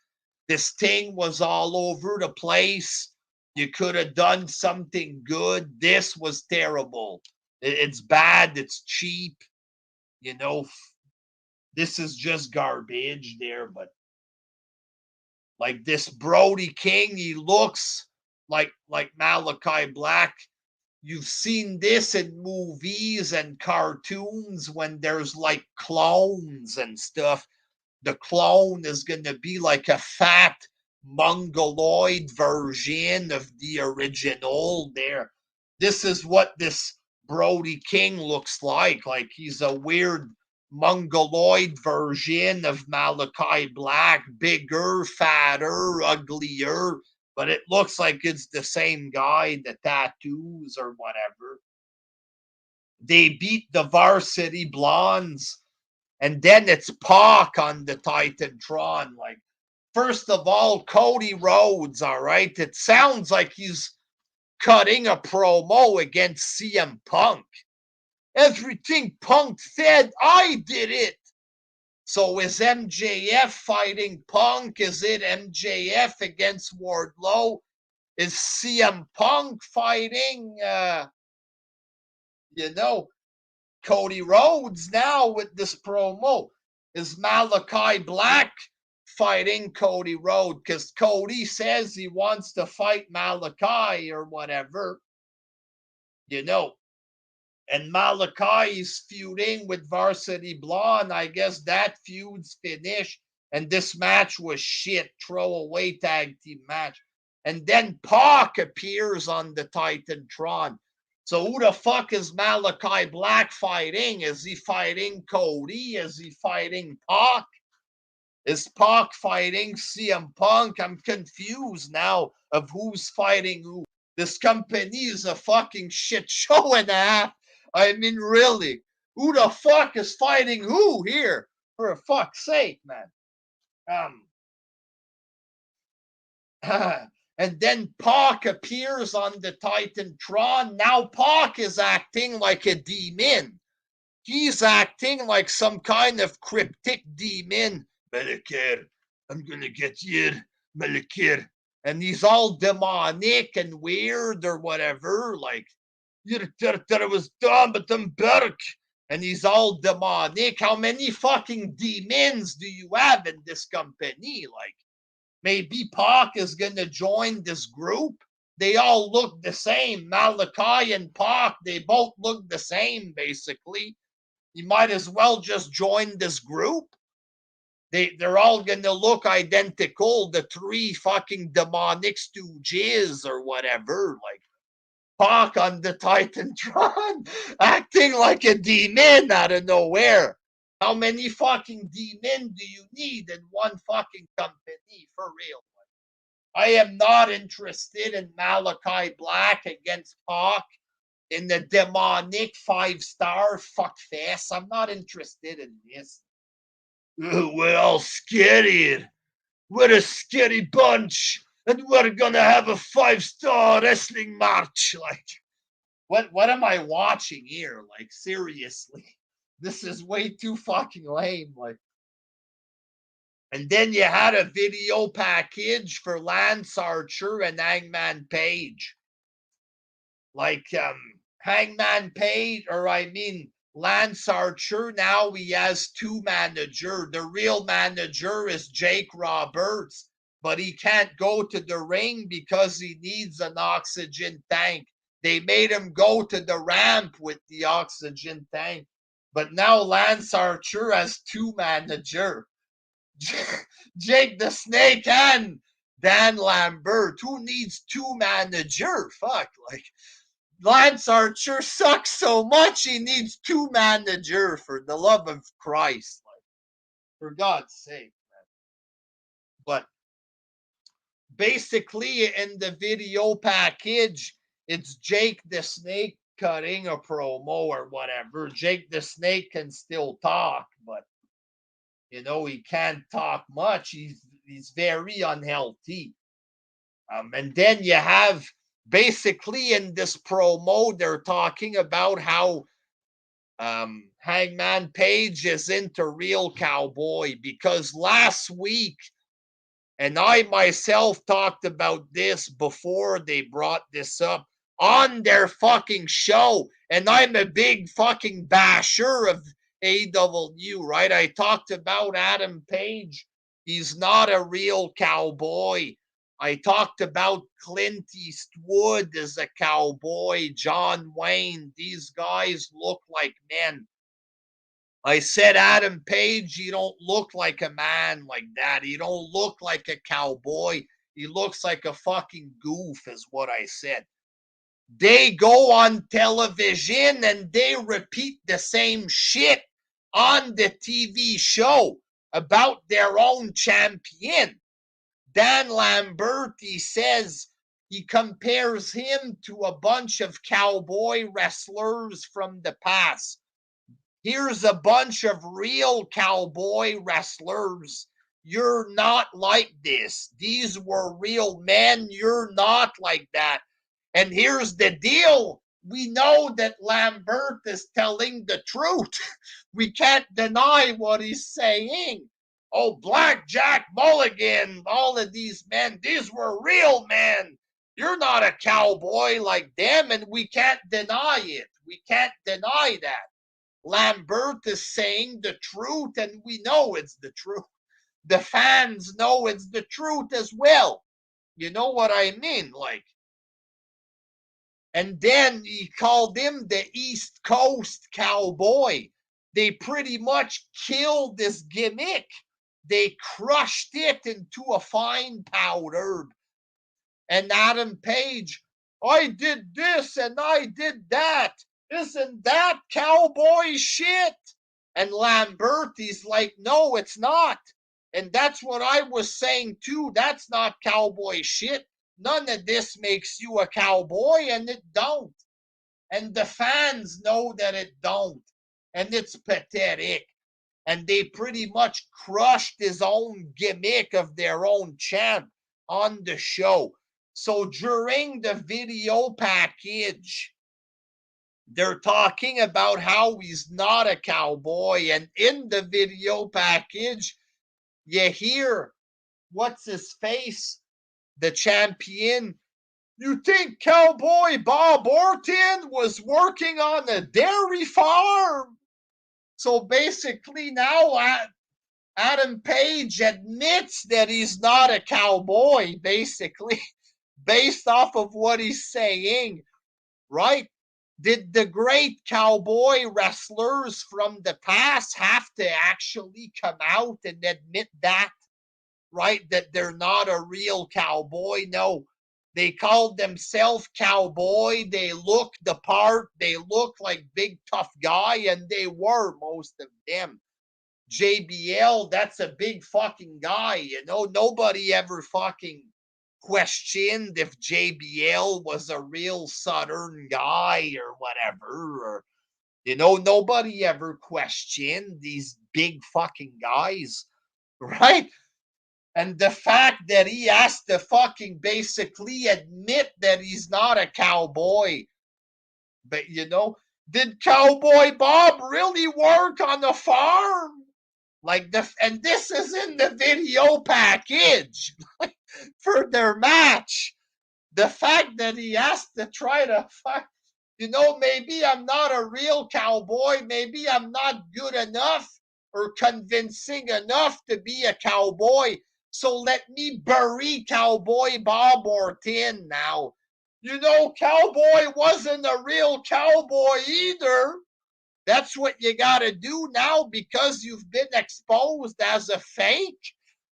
This thing was all over the place. You could have done something good. This was terrible. It's bad. It's cheap. You know, this is just garbage there. But like this Brody King, he looks like Malachi Black. You've seen this in movies and cartoons when there's like clones and stuff. The clone is going to be like a fat mongoloid version of the original there. This is what this Brody King looks like. Like he's a weird mongoloid version of Malachi Black, bigger, fatter, uglier. But it looks like it's the same guy, the tattoos or whatever. They beat the Varsity Blondes. And then it's Pac on the Titantron. Like, first of all, Cody Rhodes, all right? It sounds like he's cutting a promo against CM Punk. Everything Punk said, I did it. So is MJF fighting Punk? Is it MJF against Wardlow? Is CM Punk fighting, Cody Rhodes now with this promo? Is Malachi Black fighting Cody Rhodes? Because Cody says he wants to fight Malachi or whatever. And Malachi's feuding with Varsity Blonde. I guess that feud's finished. And this match was shit. Throwaway tag team match. And then Pac appears on the Titantron. So who the fuck is Malachi Black fighting? Is he fighting Cody? Is he fighting Pac? Is Pac fighting CM Punk? I'm confused now of who's fighting who. This company is a fucking shit show and a half. I mean, really, who the fuck is fighting who here? For fuck's sake, man. And then Pac appears on the Titantron. Now Pac is acting like a demon. He's acting like some kind of cryptic demon. Malakir, I'm gonna get you, Malakir. And he's all demonic and weird or whatever. Like, you thought it was dumb, but them berk. And he's all demonic. How many fucking demons do you have in this company? Like, maybe Pac is going to join this group. They all look the same. Malachi and Pac, they both look the same, basically. You might as well just join this group. They're all going to look identical. The three fucking demonic stooges or whatever. Like, Pac on the Titantron acting like a demon out of nowhere. How many fucking demons do you need in one fucking company, for real? I am not interested in Malachi Black against Pac in the demonic 5-star fuckface. I'm not interested in this. We're all scared. We're a scary bunch, and we're gonna have a 5-star wrestling match. Like, what am I watching here? Like, seriously. This is way too fucking lame. Like, and then you had a video package for Lance Archer and Hangman Page. Like, Hangman Page, or I mean, Lance Archer, now he has two managers. The real manager is Jake Roberts, but he can't go to the ring because he needs an oxygen tank. They made him go to the ramp with the oxygen tank. But now Lance Archer has two managers. Jake the Snake and Dan Lambert. Who needs two managers? Fuck, like, Lance Archer sucks so much he needs two managers, for the love of Christ. Like, for God's sake, man. But basically in the video package, it's Jake the Snake cutting a promo or whatever. Jake the Snake can still talk, but you know, he can't talk much. He's very unhealthy. And then you have basically in this promo, they're talking about how Hangman Page is into Real Cowboy, because last week, and I myself talked about this before they brought this up on their fucking show, and I'm a big fucking basher of AEW, right? I talked about Adam Page. He's not a real cowboy. I talked about Clint Eastwood as a cowboy, John Wayne. These guys look like men. I said, Adam Page, you don't look like a man like that. You don't look like a cowboy. He looks like a fucking goof, is what I said. They go on television and they repeat the same shit on the TV show about their own champion. Dan Lambert, he says, he compares him to a bunch of cowboy wrestlers from the past. Here's a bunch of real cowboy wrestlers. You're not like this. These were real men. You're not like that. And here's the deal. We know that Lambert is telling the truth. We can't deny what he's saying. Oh, Blackjack Mulligan, all of these men, these were real men. You're not a cowboy like them, and we can't deny it. We can't deny that. Lambert is saying the truth, and we know it's the truth. The fans know it's the truth as well. You know what I mean? Like, and then he called him the East Coast Cowboy. They pretty much killed this gimmick. They crushed it into a fine powder. And Adam Page, I did this and I did that. Isn't that cowboy shit? And Lamberti's like, no, it's not. And that's what I was saying too. That's not cowboy shit. None of this makes you a cowboy, and it don't. And the fans know that it don't. And it's pathetic. And they pretty much crushed his own gimmick of their own champ on the show. So during the video package, they're talking about how he's not a cowboy. And in the video package, you hear, what's his face? The champion. You think Cowboy Bob Orton was working on a dairy farm? So basically now Adam Page admits that he's not a cowboy, basically, based off of what he's saying, right? Did the great cowboy wrestlers from the past have to actually come out and admit that, right? That they're not a real cowboy? No. They called themselves cowboy. They looked the part. They looked like big tough guy, and they were, most of them. JBL, that's a big fucking guy, you know. Nobody ever fucking questioned if JBL was a real Southern guy or whatever. Or, you know, nobody ever questioned these big fucking guys, right? And the fact that he has to fucking basically admit that he's not a cowboy. But, you know, did Cowboy Bob really work on the farm? Like and this is in the video package for their match. The fact that he has to try to fuck, you know, maybe I'm not a real cowboy. Maybe I'm not good enough or convincing enough to be a cowboy. So let me bury Cowboy Bob Orton now. You know, Cowboy wasn't a real cowboy either. That's what you got to do now because you've been exposed as a fake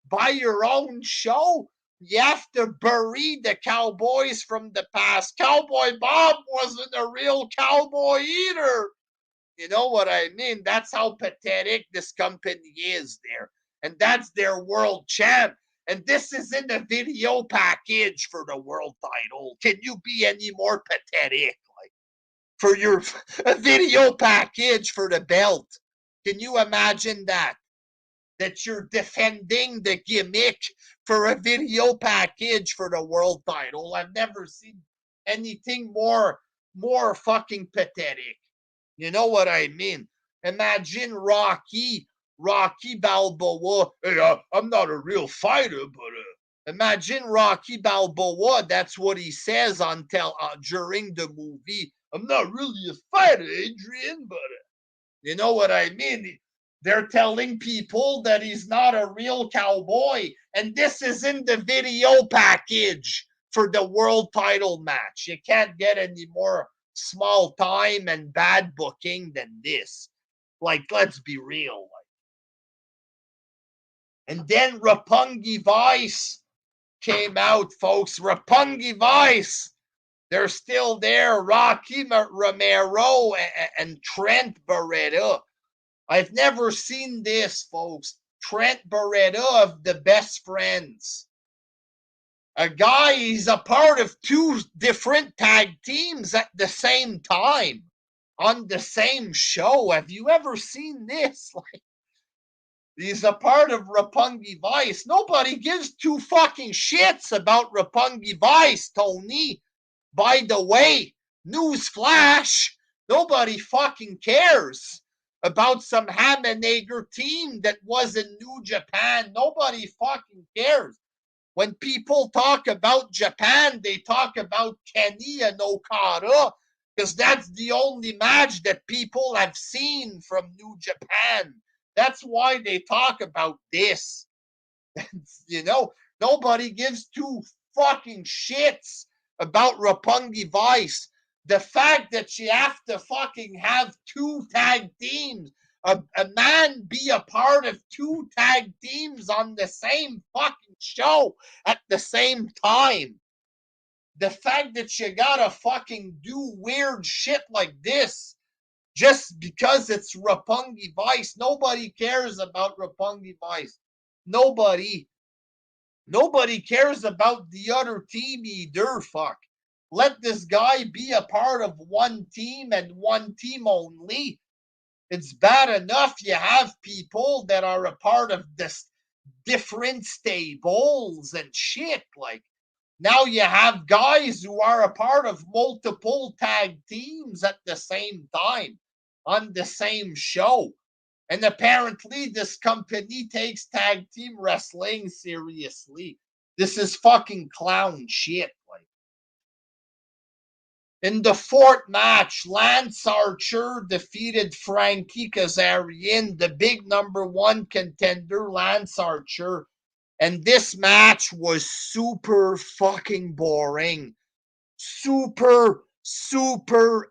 by your own show. You have to bury the cowboys from the past. Cowboy Bob wasn't a real cowboy either. You know what I mean? That's how pathetic this company is there. And that's their world champ. And this is in the video package for the world title. Can you be any more pathetic? For your video package for the belt. Can you imagine that? That you're defending the gimmick for a video package for the world title. I've never seen anything more fucking pathetic. You know what I mean? Imagine Rocky Balboa. Hey, I'm not a real fighter, but imagine Rocky Balboa. That's what he says during the movie. I'm not really a fighter, Adrian, but you know what I mean? They're telling people that he's not a real cowboy. And this is in the video package for the world title match. You can't get any more small time and bad booking than this. Like, let's be real. And then Roppongi Vice came out, folks. Roppongi Vice. They're still there. Rocky Romero and Trent Beretta. I've never seen this, folks. Trent Beretta of the Best Friends. A guy, he's a part of two different tag teams at the same time on the same show. Have you ever seen this? Like, he's a part of Roppongi Vice. Nobody gives two fucking shits about Roppongi Vice, Tony. By the way, news flash, nobody fucking cares about some Hamanager team that was in New Japan. Nobody fucking cares. When people talk about Japan, they talk about Kenny and Okada because that's the only match that people have seen from New Japan. That's why they talk about this. You know, nobody gives two fucking shits about Roppongi Vice. The fact that you have to fucking have two tag teams, a man be a part of two tag teams on the same fucking show at the same time. The fact that you gotta fucking do weird shit like this just because it's Roppongi Vice. Nobody cares about Roppongi Vice. Nobody cares about the other team either. Fuck. Let this guy be a part of one team and one team only. It's bad enough you have people that are a part of this different stables and shit. Like, now you have guys who are a part of multiple tag teams at the same time on the same show. And apparently this company takes tag team wrestling seriously. This is fucking clown shit. Like, in the fourth match, Lance Archer defeated Frankie Kazarian, the big number one contender, Lance Archer. And this match was super fucking boring. Super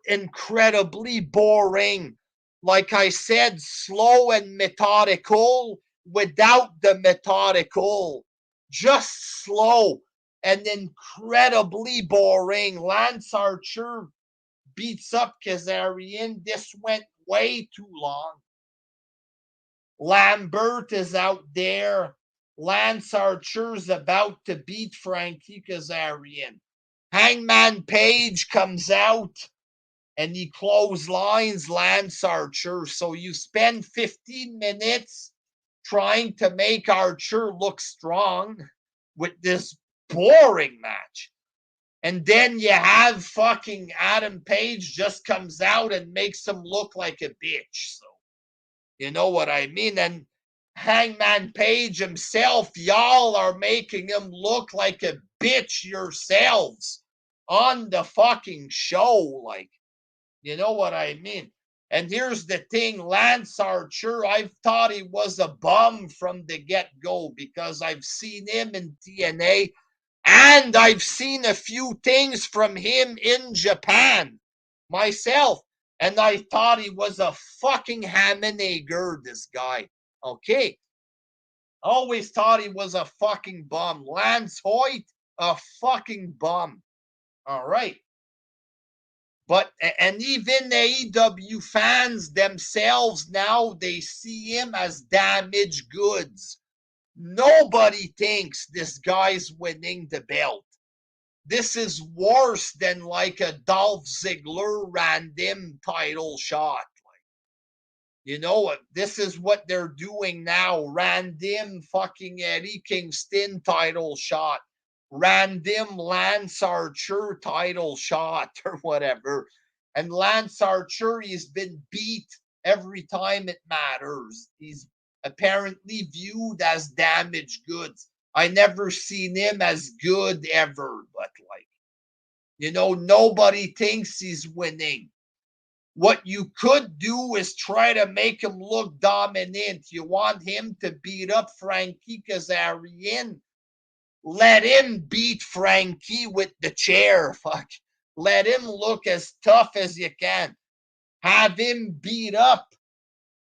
incredibly boring. Like I said, slow and methodical without the methodical. Just slow and incredibly boring. Lance Archer beats up Kazarian. This went way too long. Lambert is out there. Lance Archer's about to beat Frankie Kazarian. Hangman Page comes out and he clotheslines Lance Archer. So you spend 15 minutes trying to make Archer look strong with this boring match. And then you have fucking Adam Page just comes out and makes him look like a bitch. So, you know what I mean? And Hangman Page himself, y'all are making him look like a bitch yourselves on the fucking show. Like, you know what I mean? And here's the thing, Lance Archer, I've thought he was a bum from the get-go because I've seen him in TNA and I've seen a few things from him in Japan myself. And I thought he was a fucking ham and egger, this guy. Okay. Always thought he was a fucking bum. Lance Hoyt, a fucking bum. All right. But, and even AEW fans themselves now, they see him as damaged goods. Nobody thinks this guy's winning the belt. This is worse than like a Dolph Ziggler random title shot. You know what? This is what they're doing now. Random fucking Eddie Kingston title shot. Random Lance Archer title shot or whatever. And Lance Archer, he's been beat every time it matters. He's apparently viewed as damaged goods. I never seen him as good ever, but like, you know, nobody thinks he's winning. What you could do is try to make him look dominant. You want him to beat up Frankie Kazarian? Let him beat Frankie with the chair. Fuck. Let him look as tough as you can. Have him beat up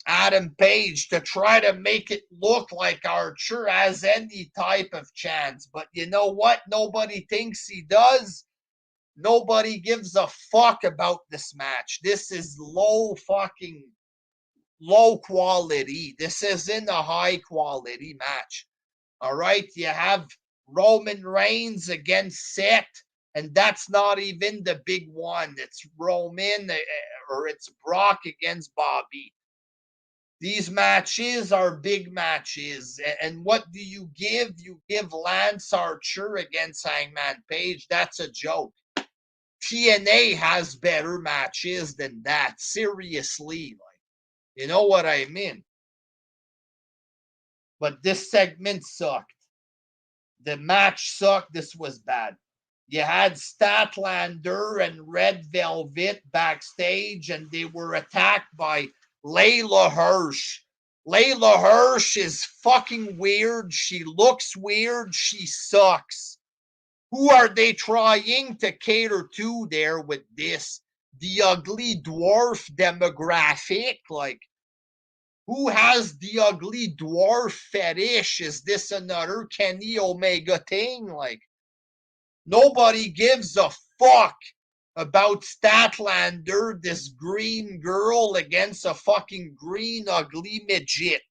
Adam Page to try to make it look like Archer has any type of chance. But you know what? Nobody thinks he does. Nobody gives a fuck about this match. This is low quality. This isn't a high quality match. All right. You have Roman Reigns against Seth, and that's not even the big one. It's Roman or it's Brock against Bobby. These matches are big matches. And what do you give? You give Lance Archer against Hangman Page. That's a joke. TNA has better matches than that. Seriously. Like, you know what I mean? But this segment sucked. The match sucked. This was bad. You had Statlander and Red Velvet backstage, and they were attacked by Layla Hirsch. Layla Hirsch is fucking weird. She looks weird. She sucks. Who are they trying to cater to there with this? The ugly dwarf demographic? Like, who has the ugly dwarf fetish? Is this another Kenny Omega thing? Like, Nobody gives a fuck about Statlander, this green girl against a fucking green ugly midget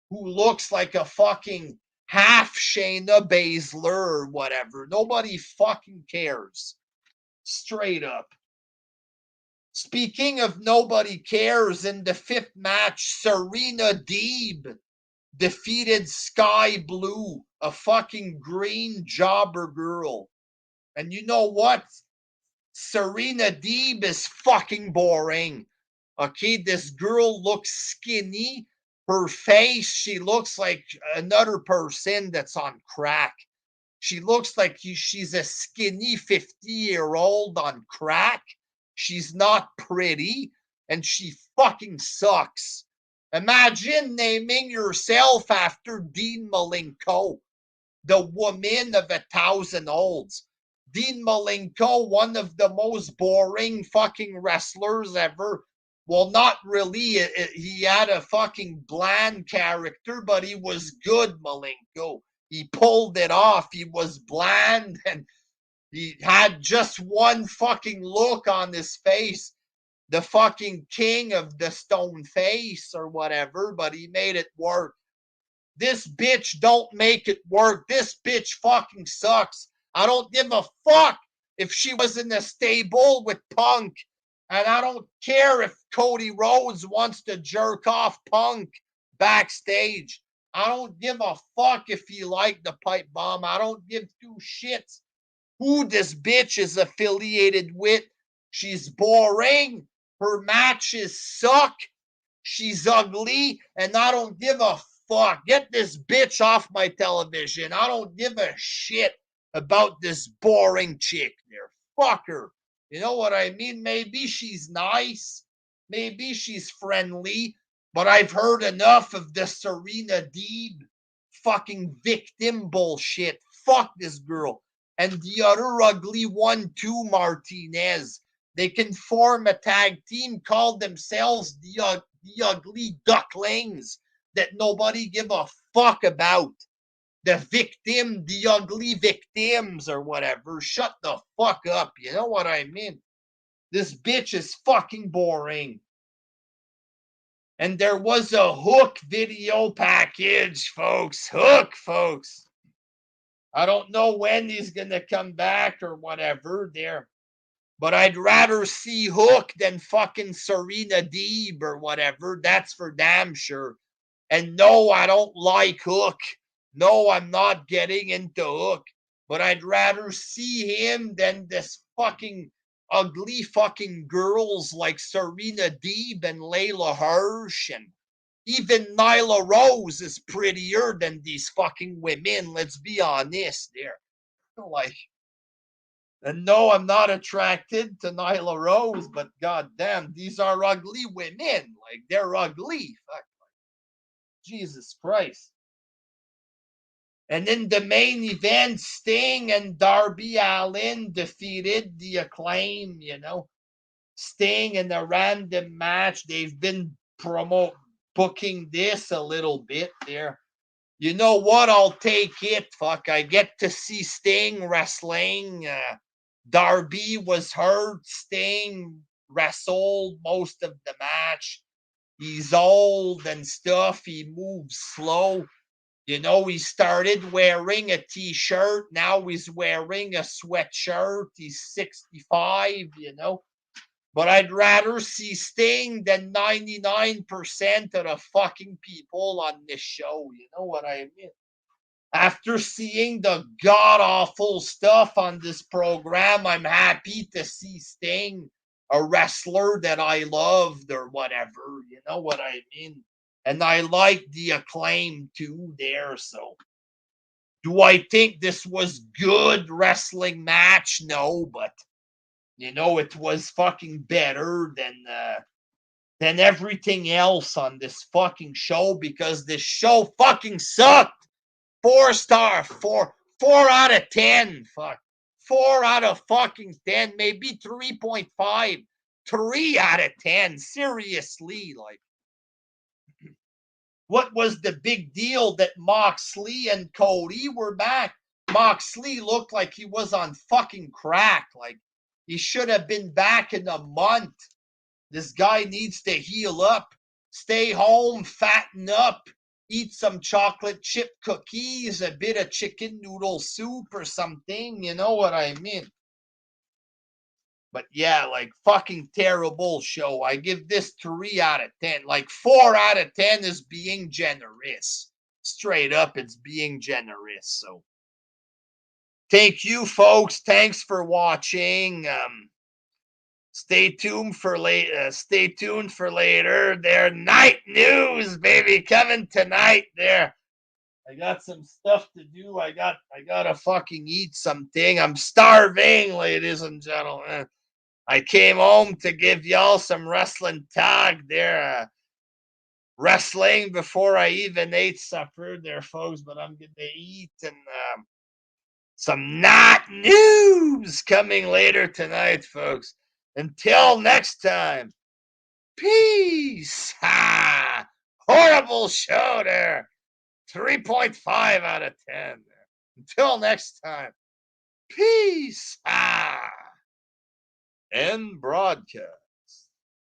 who looks like a fucking half Shayna Baszler or whatever. Nobody fucking cares. Straight up. Speaking of nobody cares, in the fifth match, Serena Deeb defeated Sky Blue, a fucking green jobber girl. And you know what? Serena Deeb is fucking boring. Okay, this girl looks skinny. Her face, she looks like another person that's on crack. She looks like she's a skinny 50-year-old on crack. She's not pretty, and she fucking sucks. Imagine naming yourself after Dean Malenko, the woman of 1,000 olds. Dean Malenko, one of the most boring fucking wrestlers ever. Well, not really. He had a fucking bland character, but he was good, Malenko. He pulled it off. He was bland and he had just one fucking look on his face. The fucking king of the stone face or whatever, but he made it work. This bitch don't make it work. This bitch fucking sucks. I don't give a fuck if she was in a stable with Punk. And I don't care if Cody Rhodes wants to jerk off Punk backstage. I don't give a fuck if he liked the pipe bomb. I don't give two shits who this bitch is affiliated with. She's boring. Her matches suck. She's ugly. And I don't give a fuck. Get this bitch off my television. I don't give a shit about this boring chick there. Fuck her. You know what I mean? Maybe she's nice. Maybe she's friendly. But I've heard enough of the Serena Deeb fucking victim bullshit. Fuck this girl. And the other ugly one too, Martinez. They can form a tag team, call themselves the ugly ducklings that nobody give a fuck about. The victim, the ugly victims or whatever. Shut the fuck up. You know what I mean? This bitch is fucking boring. And there was a Hook video package, folks. Hook, folks. I don't know when he's going to come back or whatever there. But I'd rather see Hook than fucking Serena Deeb or whatever. That's for damn sure. And no, I don't like Hook. No, I'm not getting into Hook. But I'd rather see him than this fucking ugly fucking girls like Serena Deeb and Layla Hirsch. And even Nyla Rose is prettier than these fucking women. Let's be honest there. Like, and no, I'm not attracted to Nyla Rose, but goddamn, these are ugly women. Like, they're ugly. Fuck. Jesus Christ. And in the main event, Sting and Darby Allin defeated the Acclaim, you know. Sting in a random match. They've been booking this a little bit there. You know what? I'll take it. Fuck, I get to see Sting wrestling. Darby was hurt. Sting wrestled most of the match. He's old and stuff. He moves slow. You know, he started wearing a t-shirt. Now he's wearing a sweatshirt. He's 65, you know. But I'd rather see Sting than 99% of the fucking people on this show. You know what I mean? After seeing the god-awful stuff on this program, I'm happy to see Sting, a wrestler that I loved or whatever. You know what I mean? And I like the Acclaim too there. So do I think this was good wrestling match? No, but you know, it was fucking better than everything else on this fucking show because this show fucking sucked. 4 star, 4 out of 10. Fuck. 4 out of fucking 10, maybe 3.5. 3 out of 10. Seriously, like, what was the big deal that Moxley and Cody were back? Moxley looked like he was on fucking crack. Like, he should have been back in a month. This guy needs to heal up, stay home, fatten up, eat some chocolate chip cookies, a bit of chicken noodle soup or something. You know what I mean? But yeah, like, fucking terrible show. I give this 3 out of 10. Like, 4 out of 10 is being generous. Straight up, it's being generous. So, thank you, folks. Thanks for watching. Stay tuned for Stay tuned for later. Their night news, baby, coming tonight. There, I got some stuff to do. I gotta fucking eat something. I'm starving, ladies and gentlemen. I came home to give y'all some wrestling talk there. Wrestling before I even ate supper there, folks. But I'm gonna eat and some not news coming later tonight, folks. Until next time, peace. Ha! Horrible show there. 3.5 out of 10. Until next time, peace. Ha! End broadcast.